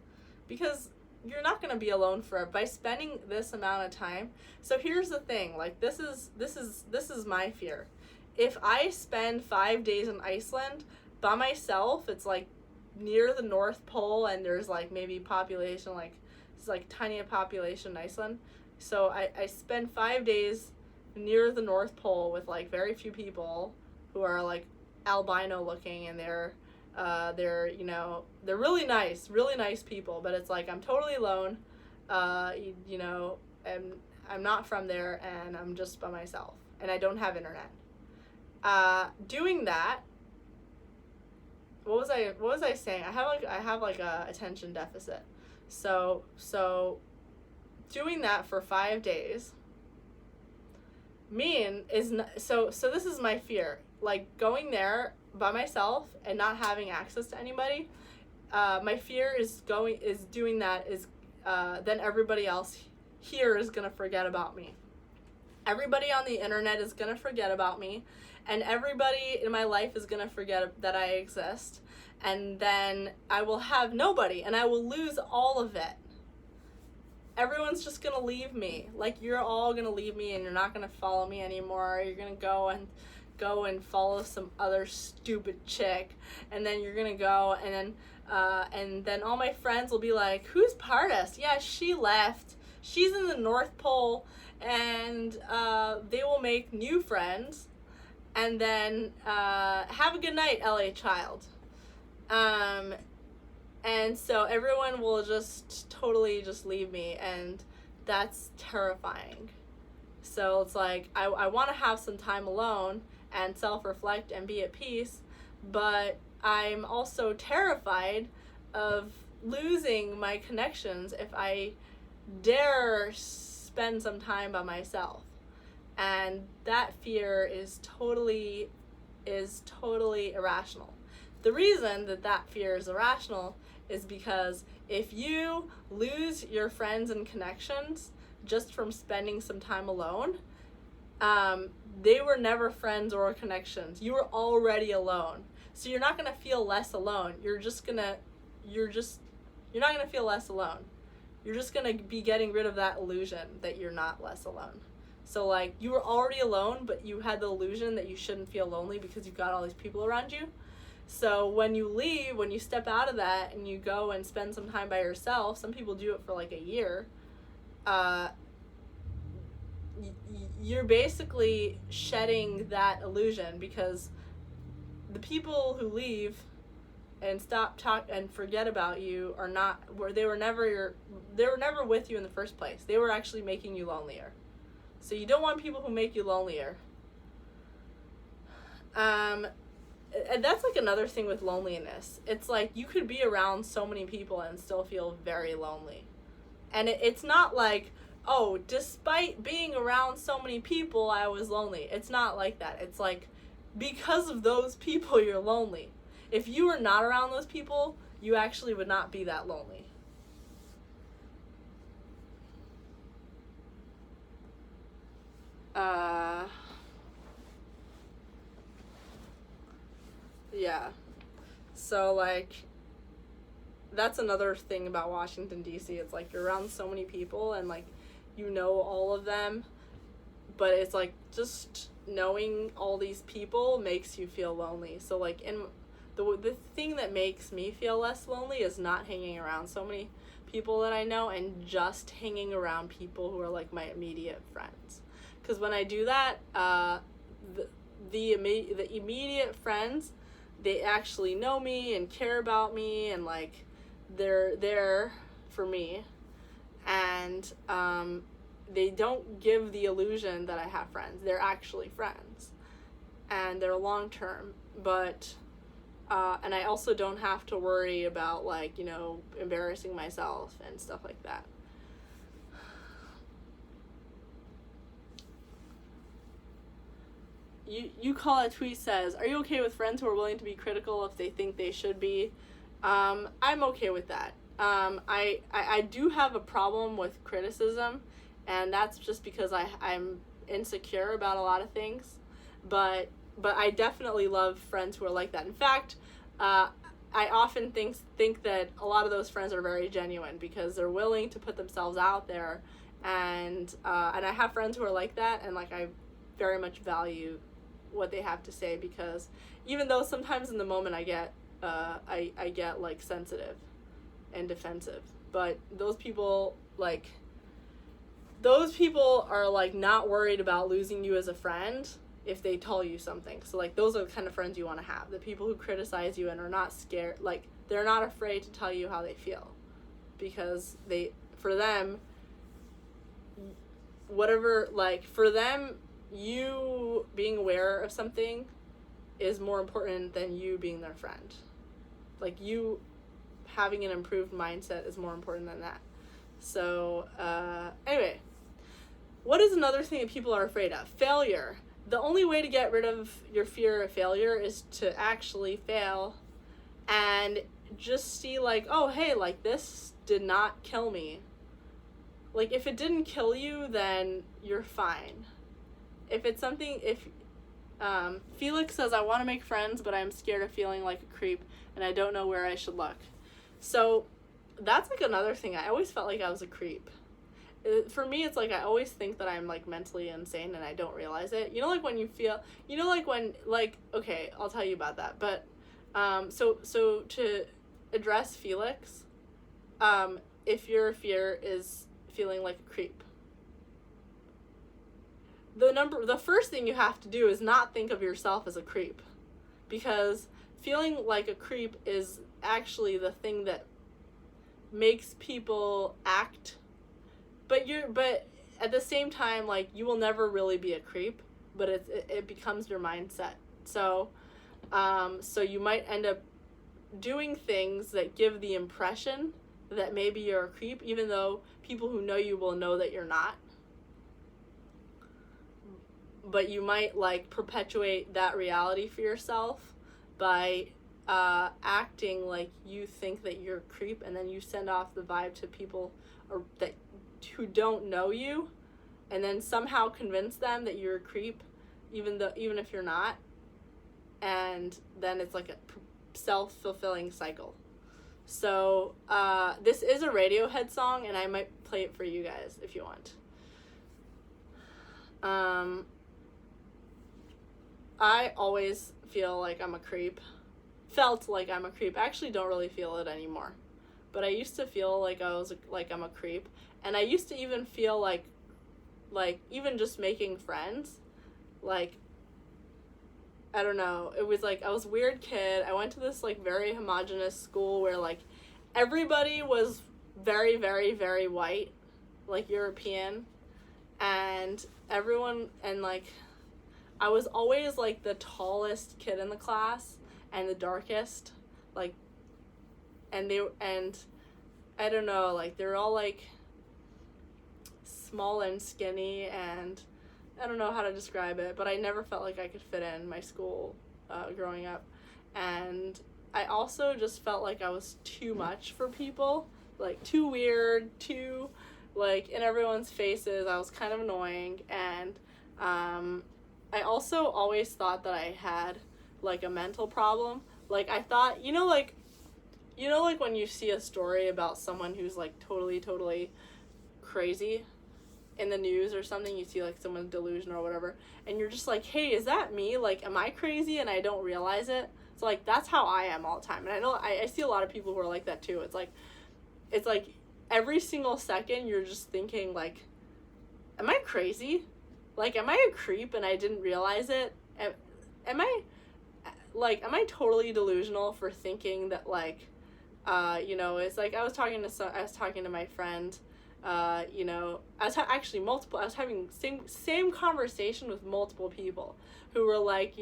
because you're not going to be alone forever by spending this amount of time. So here's the thing, like, this is my fear. If I spend 5 days in Iceland by myself, it's like near the North Pole, and there's like maybe population, like it's like tiny population in Iceland. So I spend 5 days near the North Pole with like very few people who are like albino looking, and they're you know, they're really nice people, but it's like I'm totally alone, you know, and I'm not from there, and I'm just by myself, and I don't have internet. Doing that, what was I saying? I have like a attention deficit, so doing that for 5 days so this is my fear, like, going there by myself and not having access to anybody. My fear is doing that is then everybody else here is gonna forget about me. Everybody on the internet is gonna forget about me, and everybody in my life is gonna forget that I exist, and then I will have nobody, and I will lose all of it. Everyone's just gonna leave me. Like, you're all gonna leave me, and you're not gonna follow me anymore. You're gonna go and follow some other stupid chick, and then you're gonna go, and then all my friends will be like, who's Pardes? Yeah, she left. She's in the North Pole, and they will make new friends, and then have a good night, LA child. And so everyone will just totally just leave me, and that's terrifying. So it's like, I want to have some time alone and self-reflect and be at peace, but I'm also terrified of losing my connections if I dare spend some time by myself. And that fear is totally irrational. The reason that fear is irrational is because if you lose your friends and connections just from spending some time alone, they were never friends or connections. You were already alone. So you're not going to feel less alone. You're not going to feel less alone. You're just going to be getting rid of that illusion that you're not less alone. So, like, you were already alone, but you had the illusion that you shouldn't feel lonely because you've got all these people around you. So when you leave, when you step out of that and you go and spend some time by yourself, some people do it for like a year, you're basically shedding that illusion, because the people who leave and and forget about you they were never with you in the first place. They were actually making you lonelier. So you don't want people who make you lonelier. And that's like another thing with loneliness. It's like you could be around so many people and still feel very lonely. And it's not like, oh, despite being around so many people, I was lonely. It's not like that. It's like, because of those people, you're lonely. If you were not around those people, you actually would not be that lonely. Yeah. So, like, that's another thing about Washington, D.C. It's like you're around so many people and, like, you know all of them. But it's like just knowing all these people makes you feel lonely. So, like, the thing that makes me feel less lonely is not hanging around so many people that I know and just hanging around people who are, like, my immediate friends. Because when I do that, the immediate friends, they actually know me and care about me, and like they're there for me, and they don't give the illusion that I have friends. They're actually friends, and they're long term. But and I also don't have to worry about, like, you know, embarrassing myself and stuff like that. You call a tweet says, are you okay with friends who are willing to be critical if they think they should be? I'm okay with that. I do have a problem with criticism, and that's just because I'm insecure about a lot of things, but I definitely love friends who are like that. In fact, I often think that a lot of those friends are very genuine because they're willing to put themselves out there, and I have friends who are like that, and like I very much value what they have to say, because even though sometimes in the moment I get like sensitive and defensive, but those people are like not worried about losing you as a friend if they tell you something. So like those are the kind of friends you want to have, the people who criticize you and are not scared, like they're not afraid to tell you how they feel, because for them you being aware of something is more important than you being their friend. Like, you having an improved mindset is more important than that. So, anyway, what is another thing that people are afraid of? Failure. The only way to get rid of your fear of failure is to actually fail and just see, like, oh, hey, like, this did not kill me. Like, if it didn't kill you, then you're fine. If it's something, Felix says, I want to make friends, but I'm scared of feeling like a creep, and I don't know where I should look. So that's like another thing. I always felt like I was a creep. For me, it's like I always think that I'm like mentally insane and I don't realize it. You know, like when you feel, you know, like when, like, okay, I'll tell you about that. But so to address Felix, if your fear is feeling like a creep, the first thing you have to do is not think of yourself as a creep, because feeling like a creep is actually the thing that makes people act, but at the same time, like, you will never really be a creep, but it becomes your mindset. So you might end up doing things that give the impression that maybe you're a creep, even though people who know you will know that you're not. but you might like perpetuate that reality for yourself by acting like you think that you're a creep, and then you send off the vibe to people who don't know you, and then somehow convince them that you're a creep, even if you're not, and then it's like a self-fulfilling cycle. So this is a Radiohead song, and I might play it for you guys if you want. I always feel like I'm a creep. Felt like I'm a creep. I actually don't really feel it anymore. But I used to feel like I'm a creep. And I used to even feel like even just making friends, like, I don't know, it was like I was a weird kid. I went to this like very homogenous school where like everybody was very, very, very white, like European, and everyone, and like I was always like the tallest kid in the class and the darkest, like, and I don't know, like they're all like small and skinny, and I don't know how to describe it, but I never felt like I could fit in my school growing up. And I also just felt like I was too much for people, like too weird, too like in everyone's faces. I was kind of annoying, and I also always thought that I had like a mental problem. Like I thought, like when you see a story about someone who's like totally crazy in the news or something, you see like someone's delusional or whatever, and you're just like, hey, is that me? Like, am I crazy and I don't realize it? So like that's how I am all the time. And I know I see a lot of people who are like that too. It's like every single second you're just thinking like, am I crazy? Like, am I a creep and I didn't realize it? Am I totally delusional for thinking that like it's like I was talking to my friend, I was having same conversation with multiple people who were like,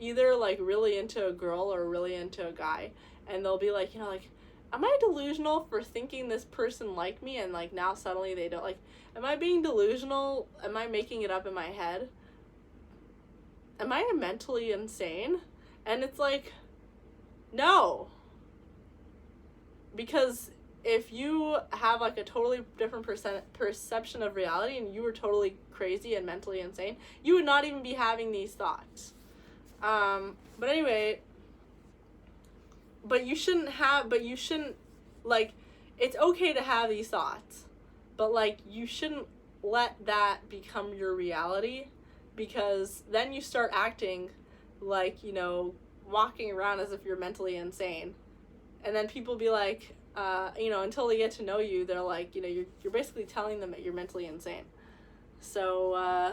either like really into a girl or really into a guy, and they'll be like, like, am I delusional for thinking this person liked me, and like now suddenly they don't? Like, am I being delusional? Am I making it up in my head? Am I mentally insane? And it's like, no. Because if you have like a totally different perception of reality, and you were totally crazy and mentally insane, you would not even be having these thoughts. But anyway, but you shouldn't, like, it's okay to have these thoughts, but like you shouldn't let that become your reality, because then you start acting like, walking around as if you're mentally insane. And then people be like, until they get to know you, they're like, you're basically telling them that you're mentally insane. So,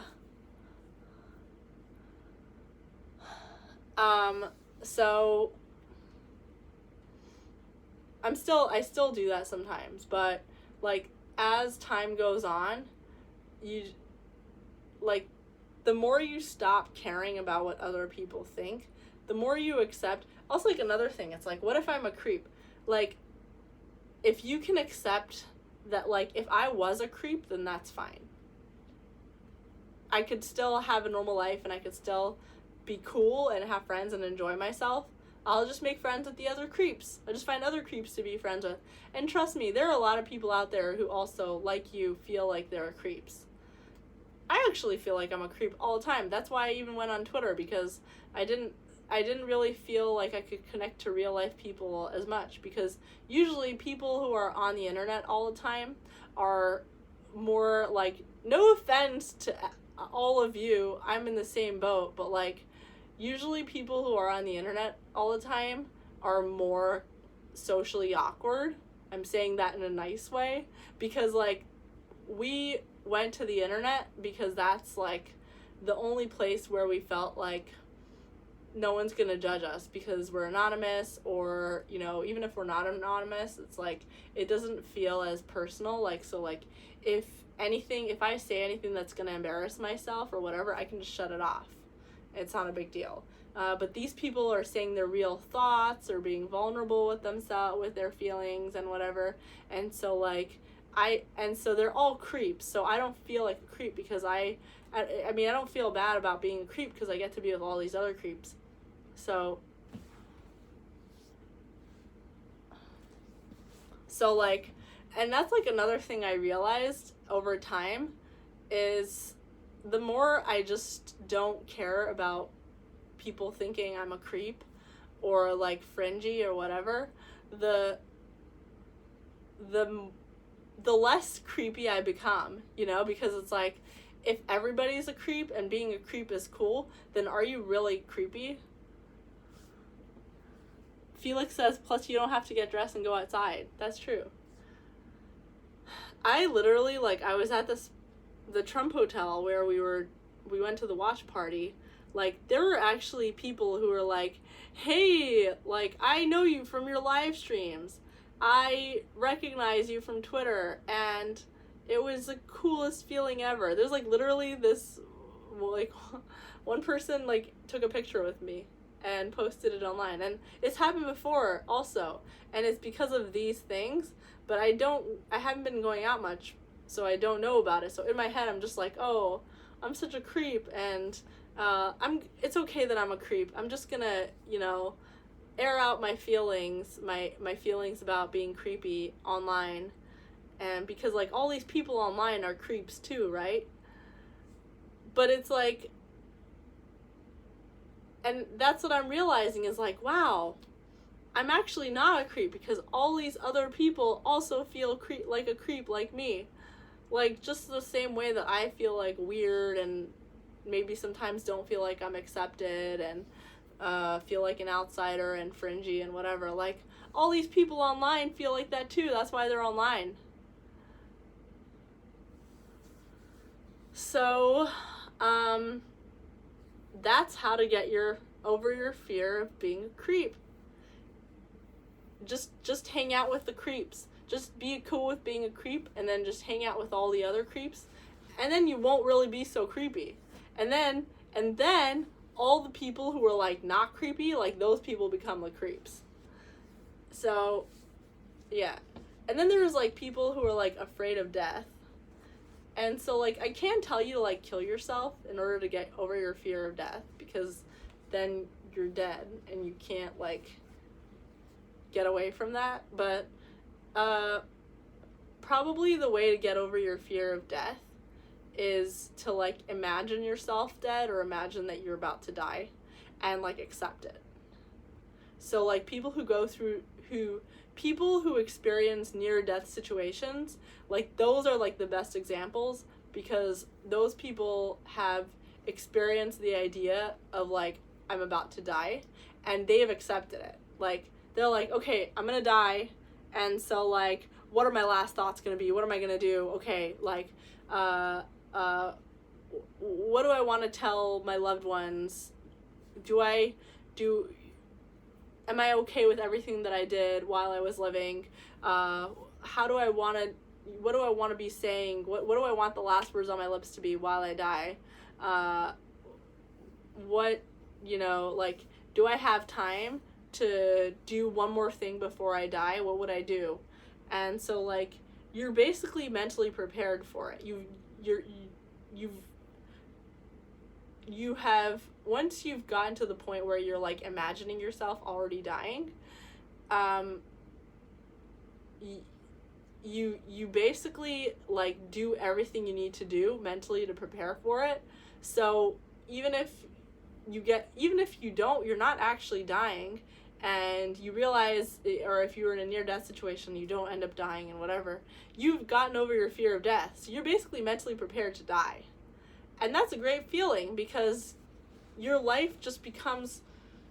so I still do that sometimes, but like as time goes on, the more you stop caring about what other people think, the more you accept. Also, like, another thing, it's like, what if I'm a creep? Like, if you can accept that, like, if I was a creep, then that's fine. I could still have a normal life, and I could still be cool and have friends and enjoy myself. I'll just make friends with the other creeps. I'll just find other creeps to be friends with. And trust me, there are a lot of people out there who also, like you, feel like they're creeps. I actually feel like I'm a creep all the time. That's why I even went on Twitter, because I didn't really feel like I could connect to real life people as much, because usually people who are on the internet all the time are more like, no offense to all of you, I'm in the same boat, but like usually people who are on the internet all the time are more socially awkward. I'm saying that in a nice way, because like we went to the internet because that's like the only place where we felt like no one's gonna judge us because we're anonymous, or even if we're not anonymous, it's like it doesn't feel as personal. Like, so like if I say anything that's gonna embarrass myself or whatever, I can just shut it off. It's not a big deal. But these people are saying their real thoughts or being vulnerable with themselves, with their feelings and whatever, and so like so they're all creeps. So I don't feel like a creep because I I mean, I don't feel bad about being a creep because I get to be with all these other creeps. So, like, and that's, like, another thing I realized over time is the more I just don't care about people thinking I'm a creep or, like, fringy or whatever, the less creepy I become, you know, because it's like, if everybody's a creep and being a creep is cool, then are you really creepy? Felix says, plus you don't have to get dressed and go outside. That's true. I literally, like, I was at the Trump Hotel where we went to the watch party. Like, there were actually people who were like, hey, like, I know you from your live streams. I recognize you from Twitter, and it was the coolest feeling ever. There's, like, literally this, like, one person, like, took a picture with me and posted it online. And it's happened before also, and it's because of these things, but I haven't been going out much, so I don't know about it. So in my head, I'm just like, oh, I'm such a creep, and it's okay that I'm a creep. I'm just gonna, you know, air out my feelings, my feelings about being creepy online. And because, like, all these people online are creeps too, right? But it's like, and that's what I'm realizing is, like, wow, I'm actually not a creep because all these other people also feel like a creep like me. Like, just the same way that I feel, like, weird and maybe sometimes don't feel like I'm accepted and feel like an outsider and fringy and whatever. Like, all these people online feel like that too. That's why they're online. So, that's how to get over your fear of being a creep. Just hang out with the creeps. Just be cool with being a creep, and then just hang out with all the other creeps, and then you won't really be so creepy. And then all the people who are, like, not creepy, like, those people become the creeps. So, yeah. And then there's, like, people who are, like, afraid of death. And so, like, I can tell you to, like, kill yourself in order to get over your fear of death, because then you're dead and you can't, like, get away from that. But probably the way to get over your fear of death is to, like, imagine yourself dead or imagine that you're about to die and, like, accept it. So, like, people who experience near-death situations, like, those are, like, the best examples, because those people have experienced the idea of, like, I'm about to die, and they've accepted it. Like, they're like, okay, I'm gonna die, and so, like, what are my last thoughts gonna be? What am I gonna do? Okay, like, what do I want to tell my loved ones? Am I okay with everything that I did while I was living? What do I want to be saying? What do I want the last words on my lips to be while I die? Like, do I have time to do one more thing before I die? What would I do? And so, like, you're basically mentally prepared for it. You have, once you've gotten to the point where you're, like, imagining yourself already dying, you basically, like, do everything you need to do mentally to prepare for it. So even if you're not actually dying, and you realize, or if you're in a near-death situation, you don't end up dying and whatever, you've gotten over your fear of death. So you're basically mentally prepared to die. And that's a great feeling, because your life just becomes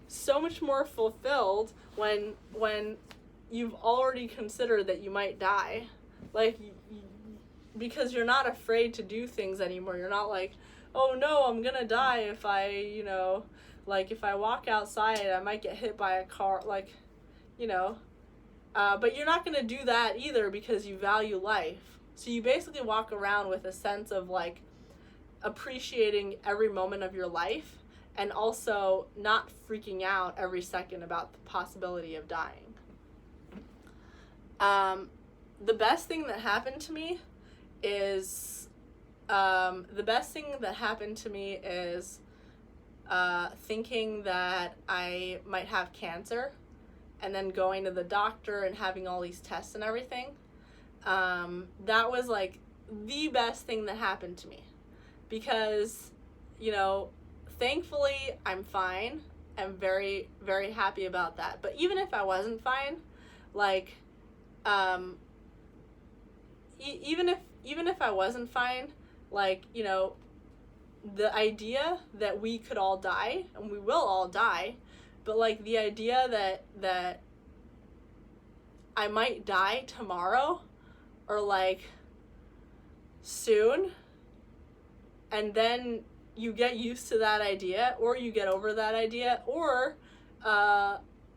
so much more fulfilled when you've already considered that you might die. Like, because you're not afraid to do things anymore. You're not like, oh no, I'm gonna die if I, like, if I walk outside, I might get hit by a car, like, but you're not gonna do that either, because you value life. So you basically walk around with a sense of, like, appreciating every moment of your life, and also not freaking out every second about the possibility of dying. The best thing that happened to me is The best thing that happened to me is thinking that I might have cancer and then going to the doctor and having all these tests and everything. That was like the best thing that happened to me because, you know, thankfully I'm fine. I'm very, very happy about that. But even if I wasn't fine, like, even if I wasn't fine, like, you know, the idea that we could all die, and we will all die, but like the idea that I might die tomorrow or like soon, and then you get used to that idea, or you get over that idea, or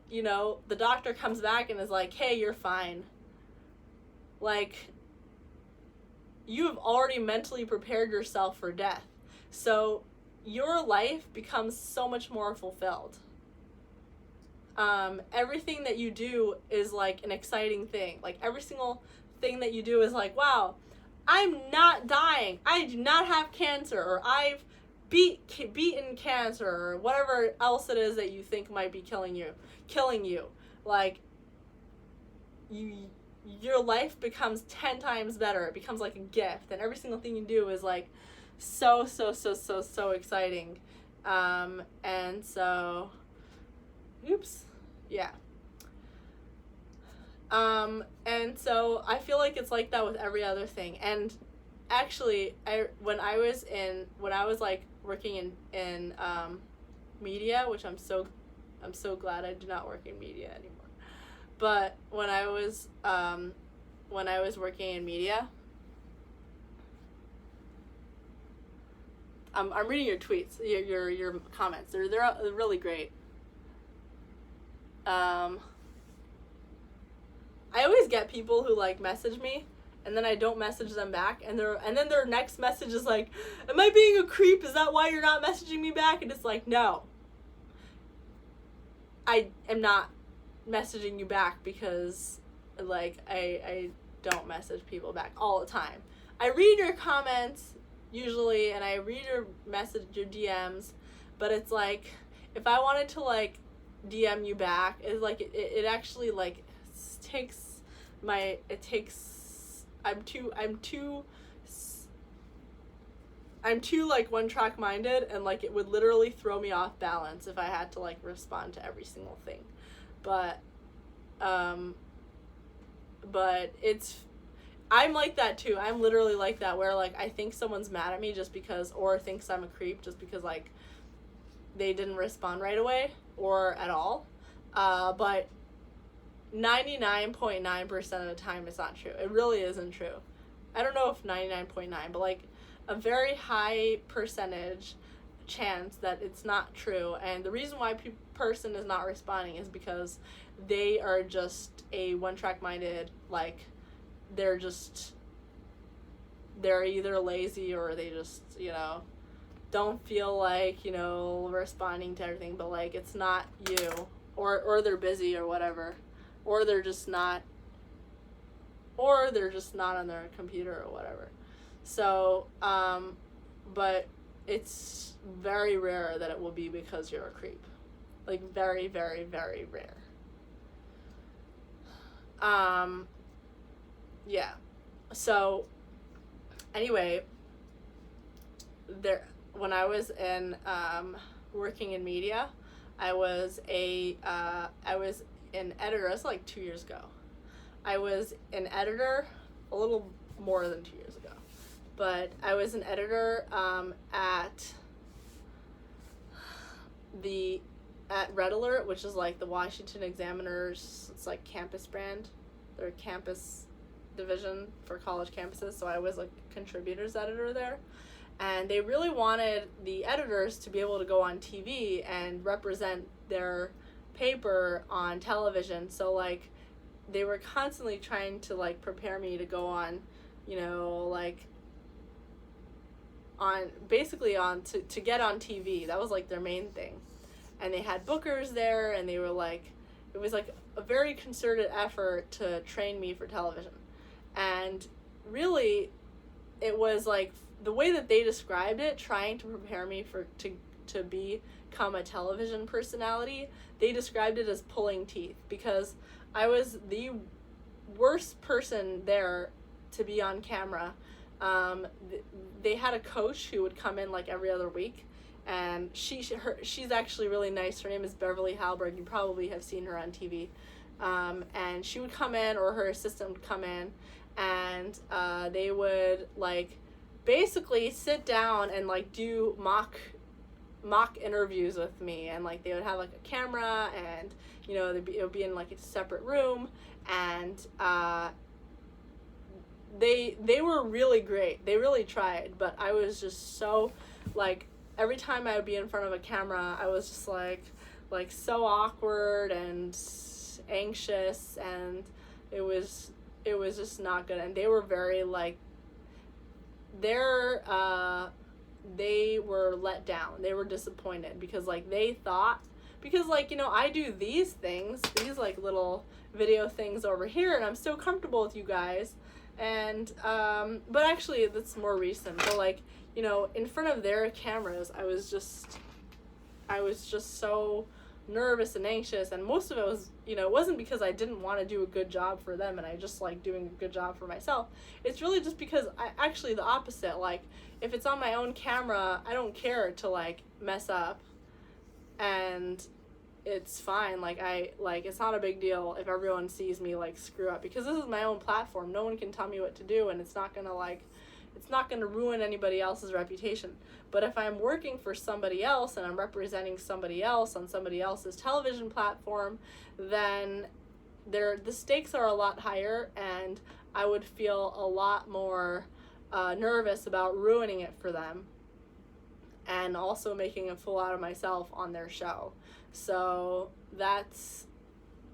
you know, the doctor comes back and is like, hey, you're fine. Like, you have already mentally prepared yourself for death. So your life becomes so much more fulfilled. Everything that you do is like an exciting thing. Like every single thing that you do is like, wow, I'm not dying. I do not have cancer, or I've beaten cancer, or whatever else it is that you think might be killing you. Like, your life becomes 10 times better. It becomes like a gift, and every single thing you do is like so exciting. And so, yeah. And so I feel like it's like that with every other thing. And actually, when I was like working in media, which I'm so glad I do not work in media anymore. But when I was working in media, I'm reading your tweets, your comments. They're really great. I always get people who like message me, and then I don't message them back, and then their next message is like, am I being a creep? Is that why you're not messaging me back? And it's like, no. I am not messaging you back because like I don't message people back all the time. I read your comments usually, and I read your DMs, but it's like, if I wanted to like DM you back, it's like it actually like I'm too like one track minded, and like it would literally throw me off balance if I had to like respond to every single thing. But I'm like that too. I'm literally like that, where like I think someone's mad at me just because, or thinks I'm a creep just because like they didn't respond right away or at all. But 99.9% of the time it's not true. It really isn't true. I don't know if 99.9, but like a very high percentage chance that it's not true. And the reason why person is not responding is because they are just a one-track minded, like they're either lazy, or they just, you know, don't feel like, you know, responding to everything. But like, it's not you, or they're busy or whatever, or they're just not on their computer or whatever. So but it's very rare that it will be because you're a creep. Like, very, very, very rare. Yeah. So anyway, when I was in working in media, I was an editor. That's like 2 years ago. I was an editor a little more than 2 years ago. But I was an editor at Red Alert, which is like the Washington Examiner's, it's like campus brand, their campus division for college campuses. So I was like contributors editor there, and they really wanted the editors to be able to go on TV and represent their paper on television. So like they were constantly trying to like prepare me to go on, you know, like to get on TV. That was like their main thing. And they had bookers there, and they were like, it was like a very concerted effort to train me for television. And really, it was like the way that they described it, trying to prepare me to become a television personality, they described it as pulling teeth, because I was the worst person there to be on camera. They had a coach who would come in like every other week, and she's actually really nice. Her name is Beverly Halberg. You probably have seen her on TV. And she would come in, or her assistant would come in, and they would like basically sit down and like do mock interviews with me, and like they would have like a camera, and you know it would be in like a separate room, and they were really great. They really tried, but I was just so like, every time I would be in front of a camera, I was just like so awkward and anxious, and it was just not good. And they were very like, they were let down. They were disappointed, because like they thought, because like, you know, I do these things, these like little video things over here, and I'm so comfortable with you guys, and but actually that's more recent. But like, you know, in front of their cameras, I was just so nervous and anxious, and most of it was, you know, it wasn't because I didn't want to do a good job for them and I just like doing a good job for myself. It's really just because I actually, the opposite, like if it's on my own camera, I don't care to like mess up, and it's fine. Like it's not a big deal if everyone sees me like screw up, because this is my own platform. No one can tell me what to do, and it's not gonna ruin anybody else's reputation. But if I'm working for somebody else and I'm representing somebody else on somebody else's television platform, then the stakes are a lot higher, and I would feel a lot more nervous about ruining it for them, and also making a fool out of myself on their show. So that's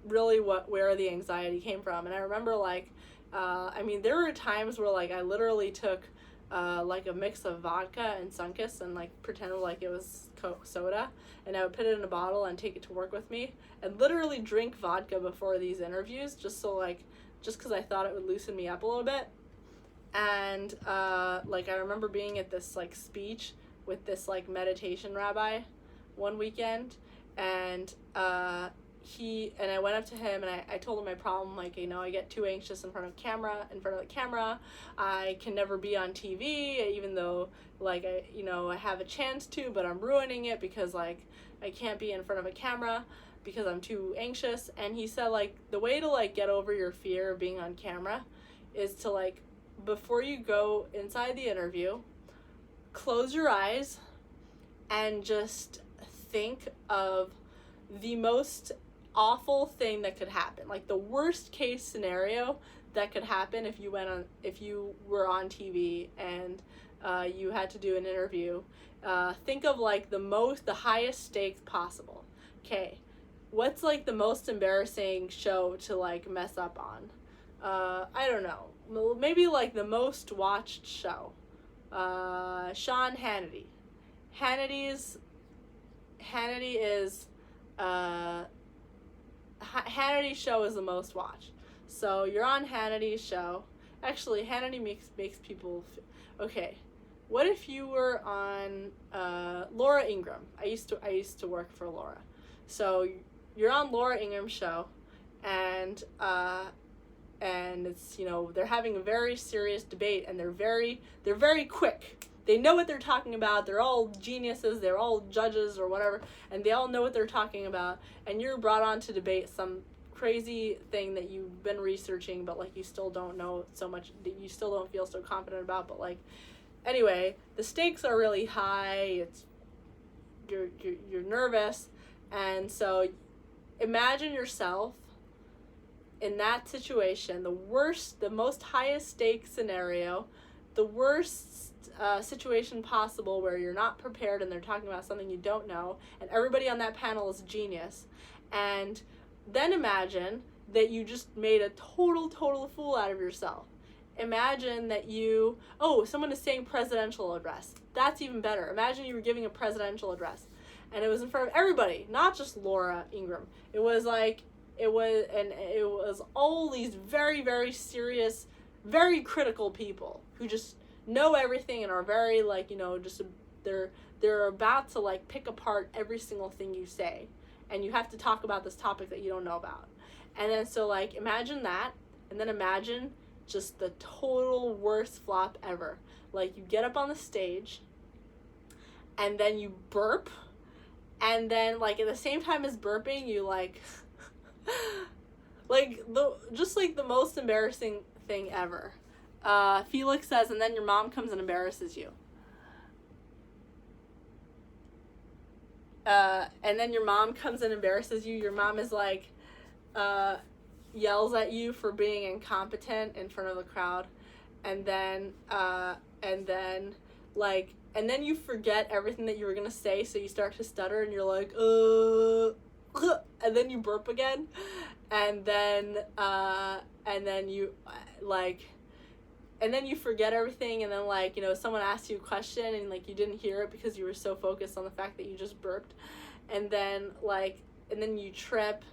really where the anxiety came from. And I remember like, I mean, there were times where like I literally took like a mix of vodka and Sunkist and like pretended like it was Coke soda, and I would put it in a bottle and take it to work with me, and literally drink vodka before these interviews, just because I thought it would loosen me up a little bit. And like I remember being at this like speech with this like meditation rabbi one weekend, and I went up to him and I told him my problem, like, you know, I get too anxious in front of the camera. I can never be on TV, even though like I have a chance to, but I'm ruining it because like I can't be in front of a camera because I'm too anxious. And he said like the way to like get over your fear of being on camera is to like, before you go inside the interview, close your eyes and just think of the most awful thing that could happen, like the worst case scenario that could happen if you were on TV and you had to do an interview. Think of like the highest stakes possible. Okay, what's like the most embarrassing show to like mess up on? I don't know, maybe like the most watched show, Sean Hannity. Hannity's show is the most watched. So you're on Hannity's show. Actually, Hannity makes people okay. What if you were on Laura Ingraham? I used to work for Laura. So you're on Laura Ingram's show, and it's, you know, they're having a very serious debate, and they're very quick. They know what they're talking about. They're all geniuses. They're all judges or whatever, and they all know what they're talking about. And you're brought on to debate some crazy thing that you've been researching, but like you still don't know so much. You still don't feel so confident about. But like, anyway, the stakes are really high. You're nervous, and so imagine yourself in that situation, the most highest stakes scenario, the worst situation possible, where you're not prepared and they're talking about something you don't know, and everybody on that panel is a genius. And then imagine that you just made a total fool out of yourself. Imagine that someone is saying presidential address. That's even better. Imagine you were giving a presidential address, and it was in front of everybody, not just Laura Ingraham. It was all these very, very serious, very critical people who just know everything and are very, like, just they're about to, like, pick apart every single thing you say, and you have to talk about this topic that you don't know about. And then, so, like, imagine that, and then imagine just the total worst flop ever. Like, you get up on the stage, and then you burp, and then, like, at the same time as burping, you, like, like, the most embarrassing thing ever. Felix says, and then your mom comes and embarrasses you. And then your mom comes and embarrasses you. Your mom is like, yells at you for being incompetent in front of the crowd. And then you forget everything that you were gonna say, so you start to stutter, and you're like, and then you burp again, and then you, like, and then you forget everything, and then, like, someone asks you a question, and, like, you didn't hear it because you were so focused on the fact that you just burped, and then, like, and then you trip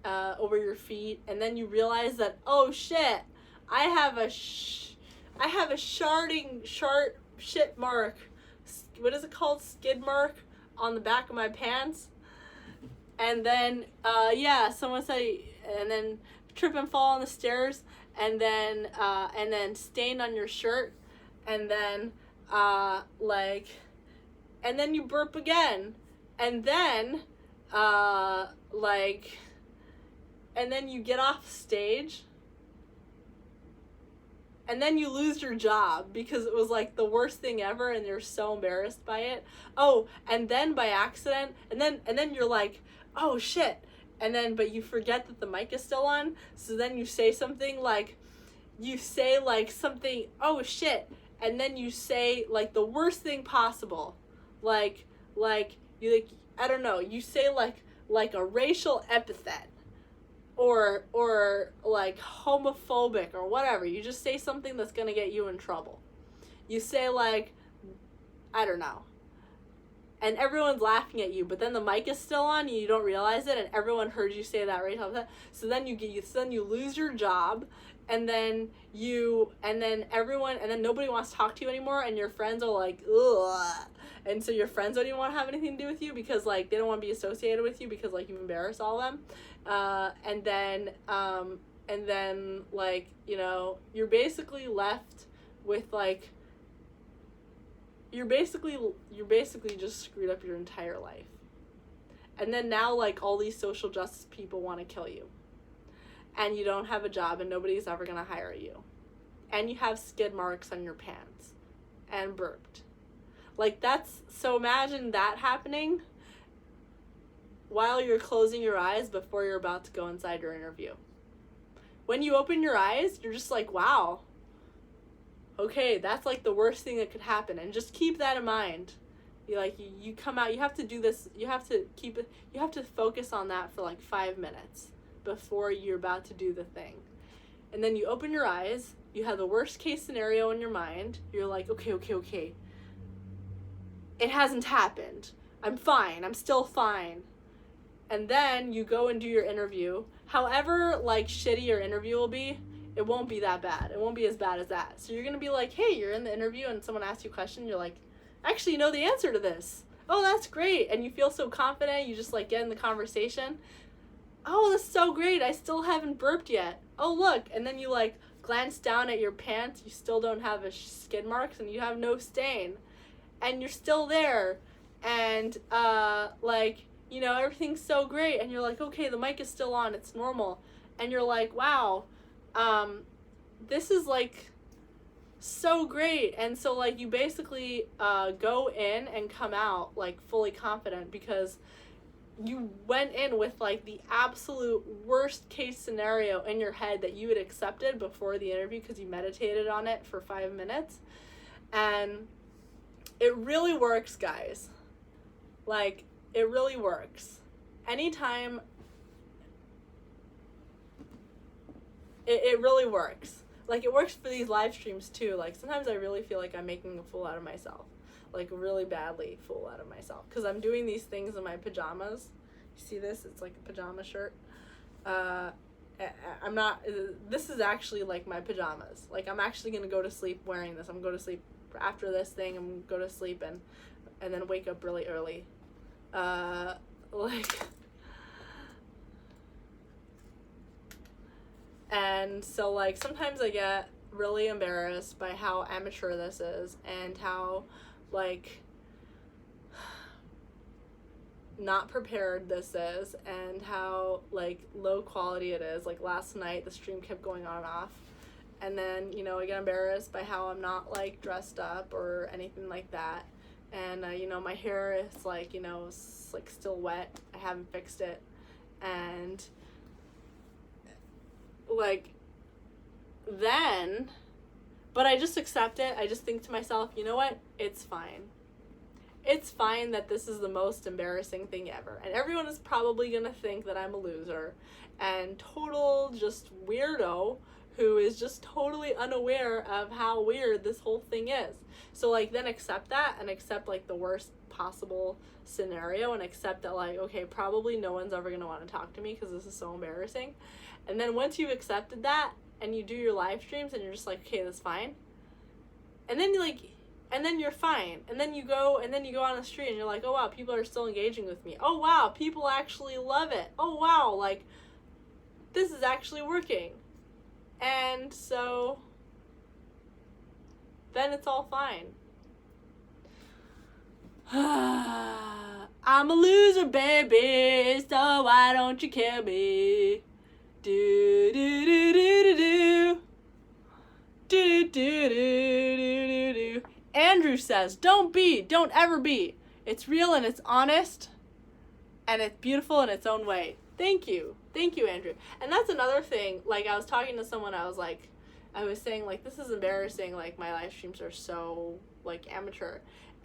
over your feet, and then you realize that, oh shit, I have a shit mark, what is it called, skid mark, on the back of my pants. And then someone say, and then trip and fall on the stairs, and then stain on your shirt, and then and then you burp again, and then and then you get off stage, and then you lose your job because it was, like, the worst thing ever, and you're so embarrassed by it. Oh, and then by accident, and then you're like, oh shit, and then, but you forget that the mic is still on, so then you say something, like, something, oh shit, and then you say, like, the worst thing possible, like you, like, I don't know, you say, like a racial epithet, or like homophobic or whatever. You just say something that's gonna get you in trouble. You say, like, I don't know, and everyone's laughing at you, but then the mic is still on, and you don't realize it, and everyone heard you say that racial epithet. So then you lose your job, and then nobody wants to talk to you anymore, and your friends are like, ugh. And so your friends don't even want to have anything to do with you because, like, they don't want to be associated with you because, like, you've embarrassed all of them. And then, like, you're basically left with, like, you're basically just screwed up your entire life. And then now, like, all these social justice people want to kill you. And you don't have a job, and nobody's ever going to hire you. And you have skid marks on your pants. And burped. Like, so imagine that happening while you're closing your eyes before you're about to go inside your interview. When you open your eyes, you're just like, wow. Okay, that's, like, the worst thing that could happen. And just keep that in mind. You come out, you have to do this, you have to focus on that for, like, 5 minutes before you're about to do the thing. And then you open your eyes, you have the worst case scenario in your mind, you're like, okay. It hasn't happened. I'm fine. I'm still fine. And then you go and do your interview. However, like, shitty your interview will be, it won't be that bad. It won't be as bad as that. So you're going to be like, hey, you're in the interview and someone asks you a question. You're like, actually, you know the answer to this. Oh, that's great. And you feel so confident. You just, like, get in the conversation. Oh, that's so great. I still haven't burped yet. Oh, look. And then you, like, glance down at your pants. You still don't have a skid marks and you have no stain. And you're still there, and, everything's so great, and you're like, okay, the mic is still on, it's normal, and you're like, wow, this is, like, so great, and so, like, you basically, go in and come out, like, fully confident, because you went in with, like, the absolute worst case scenario in your head that you had accepted before the interview, because you meditated on it for 5 minutes, and it really works, guys. Like, it really works. Anytime, it really works. Like, it works for these live streams, too. Like, sometimes I really feel like I'm making a fool out of myself. Like, really badly fool out of myself. Because I'm doing these things in my pajamas. You see this? It's like a pajama shirt. I'm not, this is actually like my pajamas. Like, I'm actually gonna go to sleep wearing this. I'm gonna go to sleep after this thing. I'm gonna go to sleep and then wake up really early. Like, and so, like, sometimes I get really embarrassed by how amateur this is and how, like, not prepared this is and how, like, low quality it is. Like, last night the stream kept going on and off, and then, you know, I get embarrassed by how I'm not, like, dressed up or anything like that. And you know, my hair is, like, you know, it's, like, still wet. I haven't fixed it. And, like, then, but I just accept it. I just think to myself, you know what, it's fine. It's fine that this is the most embarrassing thing ever. And everyone is probably gonna think that I'm a loser and total just weirdo who is just totally unaware of how weird this whole thing is. So, like, then accept that and accept, like, the worst possible scenario and accept that, like, okay, probably no one's ever gonna want to talk to me because this is so embarrassing. And then once you've accepted that and you do your live streams and you're just like, okay, that's fine. And then you're fine. And then you go on the street and you're like, oh wow, people are still engaging with me. Oh wow, people actually love it. Oh wow, like, this is actually working. And so then it's all fine. I'm a loser, baby, so why don't you kill me? Do do do do do do. Do do do do do do. Andrew says, don't ever be. It's real and it's honest and it's beautiful in its own way. Thank you, Andrew. And that's another thing, like, I was talking to someone, I was saying, like, this is embarrassing, like, my live streams are so, like, amateur.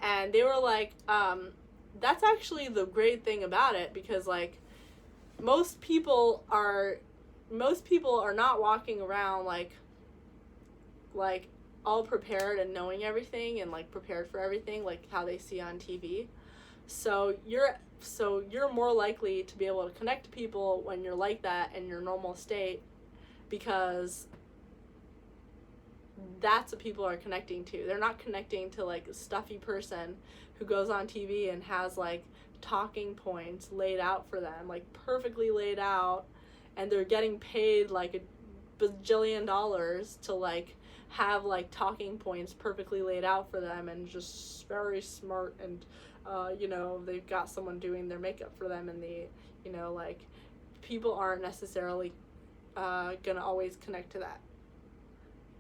And they were like, that's actually the great thing about it, because, like, most people are not walking around, like all prepared and knowing everything and, like, prepared for everything, like how they see on TV. So you're more likely to be able to connect to people when you're like that in your normal state, because that's what people are connecting to. They're not connecting to, like, a stuffy person who goes on TV and has, like, talking points laid out for them, like, perfectly laid out, and they're getting paid, like, a bajillion dollars to, like, have, like, talking points perfectly laid out for them, and just very smart, and you know, they've got someone doing their makeup for them, and they, you know, like, people aren't necessarily gonna always connect to that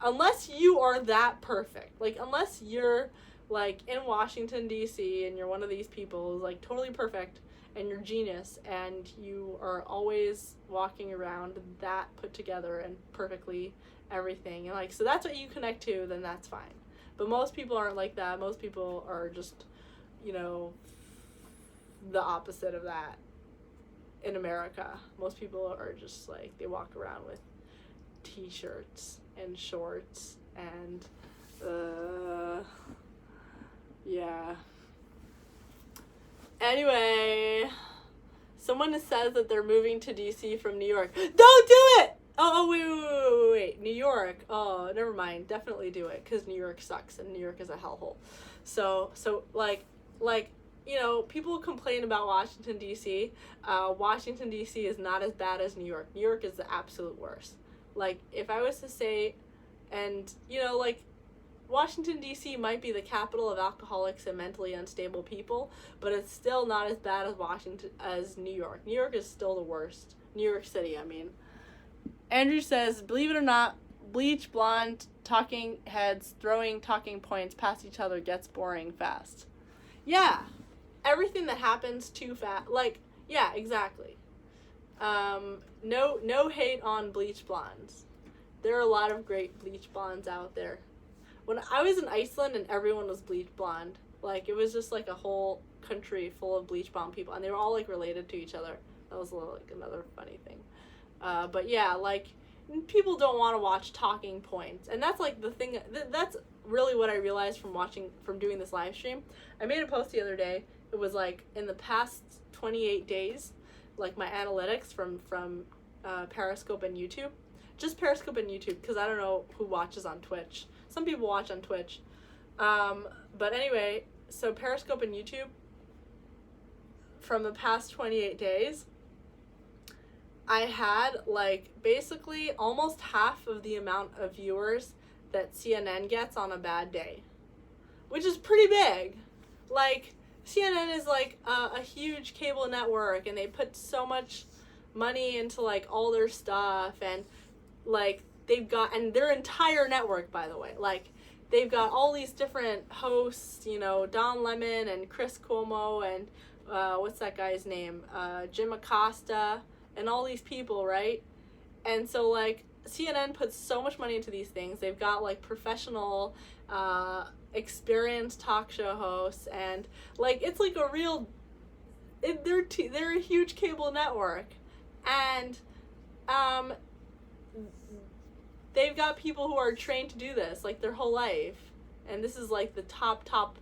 unless you are that perfect. Like, unless you're, like, in Washington DC and you're one of these people who's, like, totally perfect and you're genius and you are always walking around that put together and perfectly everything, and, like, so that's what you connect to, then that's fine. But most people aren't like that. Most people are just, you know, the opposite of that in America. Most people are just, like, they walk around with t-shirts and shorts and yeah. Anyway, someone says that they're moving to DC from New York. Don't do it! Oh, wait. New York. Oh, never mind. Definitely do it, because New York sucks, and New York is a hellhole. So, like, you know, people complain about Washington, D.C. Washington, D.C. is not as bad as New York. New York is the absolute worst. Like, if I was to say, and, you know, like, Washington, D.C. might be the capital of alcoholics and mentally unstable people, but it's still not as bad as New York. New York is still the worst. New York City, I mean. Andrew says, believe it or not, bleach blonde talking heads throwing talking points past each other gets boring fast. Yeah. Everything that happens too fast. Like, yeah, exactly. No hate on bleach blondes. There are a lot of great bleach blondes out there. When I was in Iceland and everyone was bleach blonde, like, it was just, like, a whole country full of bleach blonde people, and they were all, like, related to each other. That was, like, another funny thing. But yeah, like, people don't want to watch talking points, and that's, like, the thing, that's really what I realized from doing this live stream. I made a post the other day. It was, like, in the past 28 days, like, my analytics from Periscope and YouTube. Just Periscope and YouTube, because I don't know who watches on Twitch. Some people watch on Twitch. But anyway, so Periscope and YouTube, from the past 28 days, I had, like, basically almost half of the amount of viewers that CNN gets on a bad day. Which is pretty big. Like, CNN is, like, a huge cable network, and they put so much money into, like, all their stuff, and, like, they've got, and their entire network, by the way, like, they've got all these different hosts, you know, Don Lemon and Chris Cuomo and, what's that guy's name? Jim Acosta, and all these people, right? And so, like, CNN puts so much money into these things. They've got, like, professional, experienced talk show hosts, and, like, it's, like, a real, they're a huge cable network, and, they've got people who are trained to do this, like, their whole life, and this is, like, the top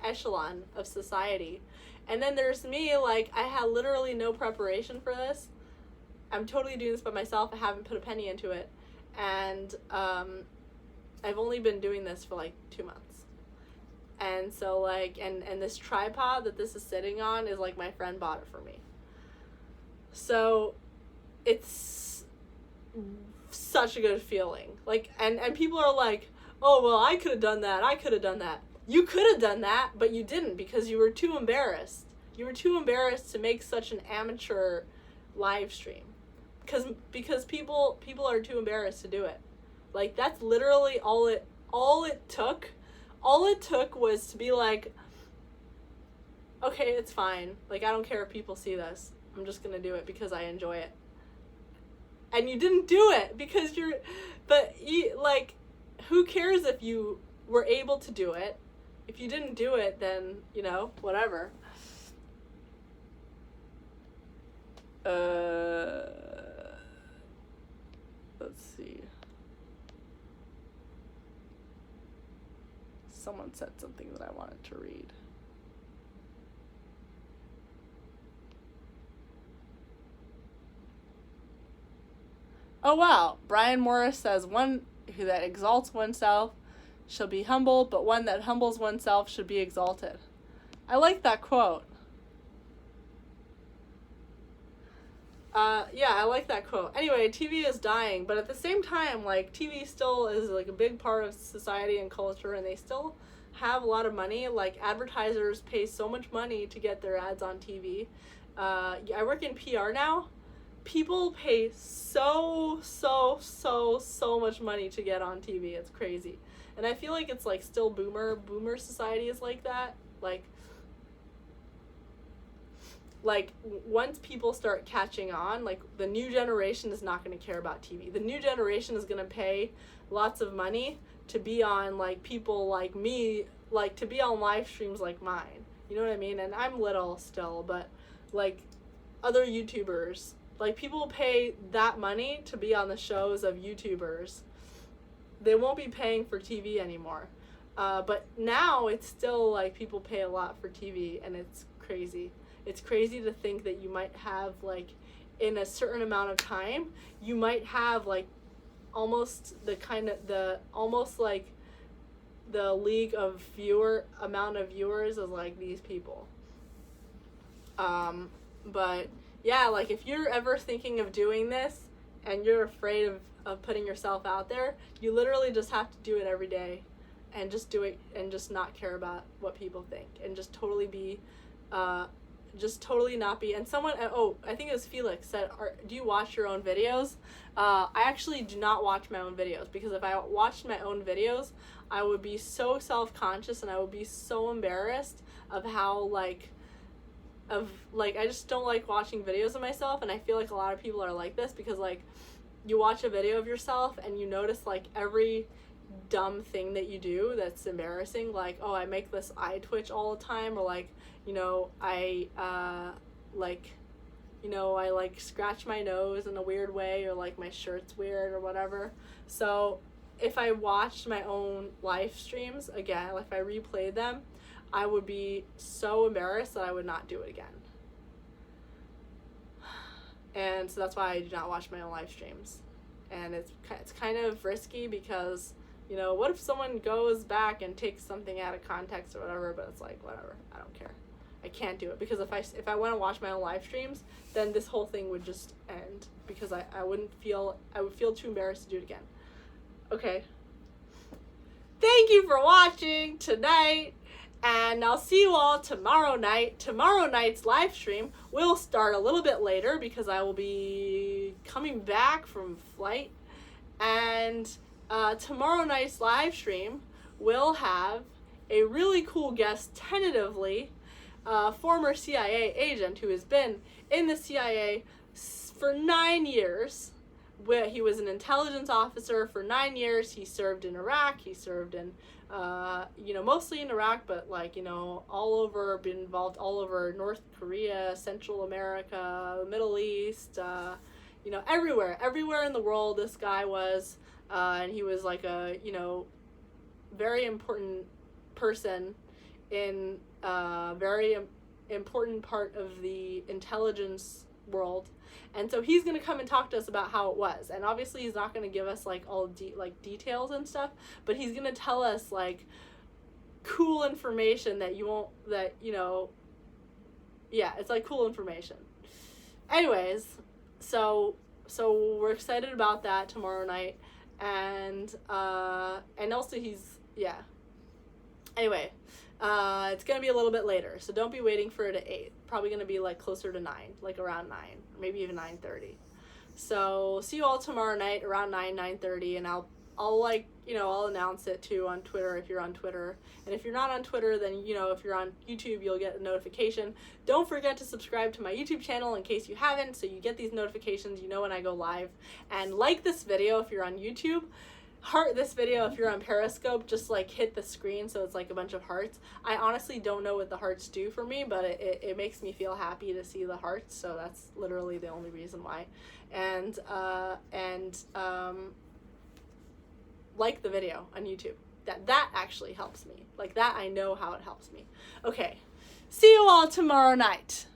echelon of society. And then there's me, like, I had literally no preparation for this. I'm totally doing this by myself. I haven't put a penny into it, and I've only been doing this for, like, 2 months. And so, like, and this tripod that this is sitting on is, like, my friend bought it for me. So it's such a good feeling. Like, and people are like, oh, well, I could have done that. I could have done that. You could have done that, but you didn't, because you were too embarrassed. You were too embarrassed to make such an amateur live stream. Because people are too embarrassed to do it. Like, that's literally all it took. All it took was to be like, okay, it's fine. Like, I don't care if people see this. I'm just gonna do it because I enjoy it. And you didn't do it because like, who cares if you were able to do it? If you didn't do it, then, you know, whatever. Let's see. Someone said something that I wanted to read. Oh, wow. Brian Morris says, one who that exalts oneself shall be humbled, but one that humbles oneself should be exalted. I like that quote. Yeah, I like that quote. Anyway, TV is dying, but at the same time, like, TV still is, like, a big part of society and culture, and they still have a lot of money. Like, advertisers pay so much money to get their ads on TV. I work in PR now. People pay so much money to get on TV. It's crazy. And I feel like it's, like, still boomer society is like that. Like, once people start catching on, like, the new generation is not going to care about TV. The new generation is going to pay lots of money to be on, like, people like me, like, to be on live streams like mine. You know what I mean? And I'm little still, but, like, other YouTubers, like, people pay that money to be on the shows of YouTubers. They won't be paying for TV anymore. But now it's still, like, people pay a lot for TV, and it's crazy. It's crazy to think that you might have, like, in a certain amount of time, you might have, like, almost like the league of amount of viewers as, like, these people. But yeah, like, if you're ever thinking of doing this and you're afraid of putting yourself out there, you literally just have to do it every day, and just do it, and just not care about what people think, and just totally be, just totally not be. And someone, I think it was Felix, said, do you watch your own videos? I actually do not watch my own videos, because if I watched my own videos, I would be so self-conscious, and I would be so embarrassed of how, I just don't like watching videos of myself. And I feel like a lot of people are like this, because, like, you watch a video of yourself and you notice, like, every dumb thing that you do that's embarrassing, like, oh, I make this eye twitch all the time, or, like, you know, I scratch my nose in a weird way, or, like, my shirt's weird or whatever. So if I watched my own live streams again, if I replayed them, I would be so embarrassed that I would not do it again. And so that's why I do not watch my own live streams. And it's kind of risky because, you know, what if someone goes back and takes something out of context or whatever, but it's like, whatever, I don't care. I can't do it because if I went and watched my own live streams, then this whole thing would just end because I would feel too embarrassed to do it again. Okay. Thank you for watching tonight, and I'll see you all tomorrow night. Tomorrow night's live stream will start a little bit later because I will be coming back from flight, and tomorrow night's live stream will have a really cool guest, tentatively, former CIA agent who has been in the CIA for 9 years. He was an intelligence officer for 9 years. He served in Iraq. He served in, mostly in Iraq, but all over, been involved all over North Korea, Central America, the Middle East, everywhere in the world this guy was, and he was like a, very important person in a very important part of the intelligence world. And so he's going to come and talk to us about how it was. And obviously he's not going to give us all details and stuff, but he's going to tell us cool information that it's cool information. Anyways, so we're excited about that tomorrow night. And also anyway, it's going to be a little bit later, so don't be waiting for it at 8. Probably going to be closer to 9, around 9, maybe even 9:30. So see you all tomorrow night around 9:30, and I'll announce it too on Twitter if you're on Twitter. And if you're not on Twitter, then if you're on YouTube, you'll get a notification. Don't forget to subscribe to my YouTube channel in case you haven't, so you get these notifications, when I go live. And like this video if you're on YouTube. Heart this video if you're on Periscope. Just hit the screen so it's a bunch of hearts. I honestly don't know what the hearts do for me, but it makes me feel happy to see the hearts, so that's literally the only reason why. And like the video on YouTube. That actually helps me. That I know how it helps me. Okay, see you all tomorrow night.